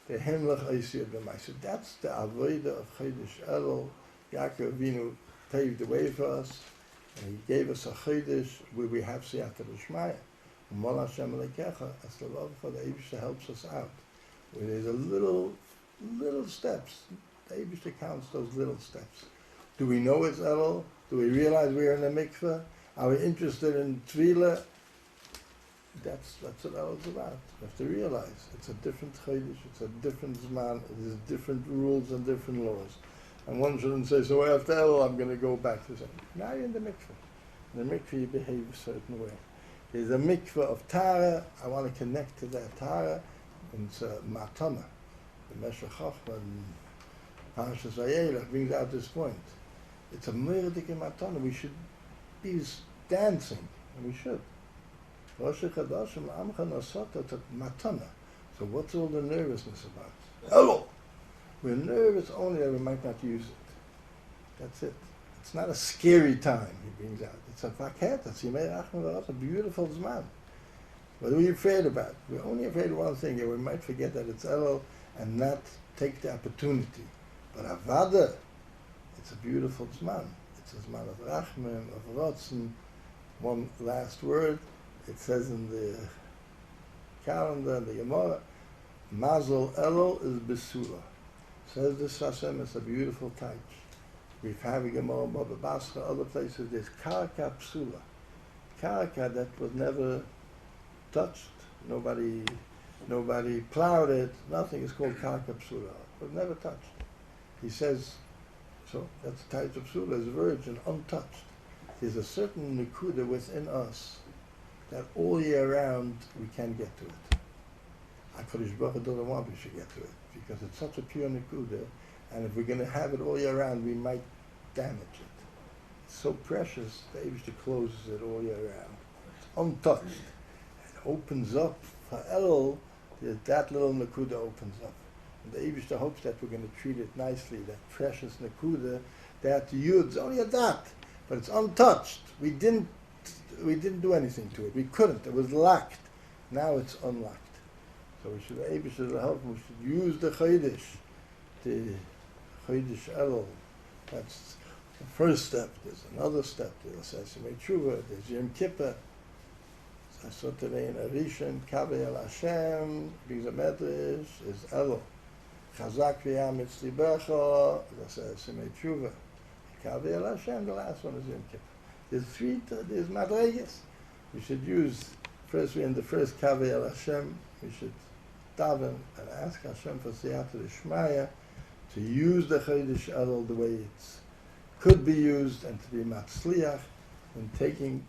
The hemlech oisiyah b'maisa. That's the avodah of Chodesh Elul. Yacov Avinu paved the way for us, and he gave us a Chodesh where we have siyata b'shmaya. Mo Hashem Elokecha, as the love for the Eibishter helps us out. Where there's a little steps. The Eibishter counts those little steps. Do we know it's Elul? Do we realize we're in the Mikvah? Are we interested in Tefillah? That's what Elul's about. You have to realize it's a different Chodesh, it's a different Zman, there's different rules and different laws. And one shouldn't say, so after Elul I'm going to go back to something. Now you're in the Mikvah. In the mikveh you behave a certain way. There's a mikveh of Torah, I want to connect to that Torah, and it's a matana. The Meshech Chochmah and Parashas Vayelech brings out this point. It's a murdik matana. We should be dancing, and we should. Rosh Chodeshim Amcha Nosota matana. So what's all the nervousness about? Elul! We're nervous only that we might not use it. That's it. It's not a scary time, he brings out. It's a vaket, it's a beautiful zman. What are we afraid about? We're only afraid of one thing, that we might forget that it's Elul and not take the opportunity. But Avada, it's a beautiful zman. It's a zman of Rachmim, of Rotzen. One last word, it says in the calendar, in the Gemara, Mazel Elul is Besula. Says this Hashem, it's a beautiful touch. We've had a Gemara, Baba Basra, other places, there's Karka Psula. Karka that was never touched. Nobody plowed it, nothing is called Karka Psula. It was never touched. He says, so that's the type of Psula, is virgin, untouched. There's a certain Nikuda within us that all year round we can get to it. HaKadosh Baruch Hu doesn't want we should get to it, because it's such a pure Nikuda, and if we're going to have it all year round, we might damage it. It's so precious, the Eibishter closes it all year round. It's untouched. It opens up for Elul, that little Nakuda opens up. And the Eibishter hopes that we're going to treat it nicely, that precious Nakuda, that Yud's only a dot, but it's untouched. We didn't do anything to it. We couldn't. It was locked. Now it's unlocked. So we should, the Eibishter will help, we should use the Chodesh, the Chodesh Elul. That's the first step. There's another step. There's Teshuvah. There's Yom Kippur. I saw today in Arishan, Kaveh El Hashem, brings a medrash, is Elul. Chazak v'yam etzli that's Teshuvah. Kaveh El Hashem, the last one is Yom Kippur. There's madregas. We should use, first we're in the first Kaveh El Hashem, we should daven and ask Hashem for siyata d'shmaya, to use the Chodesh Elul the way it could be used, and to be matzliach in taking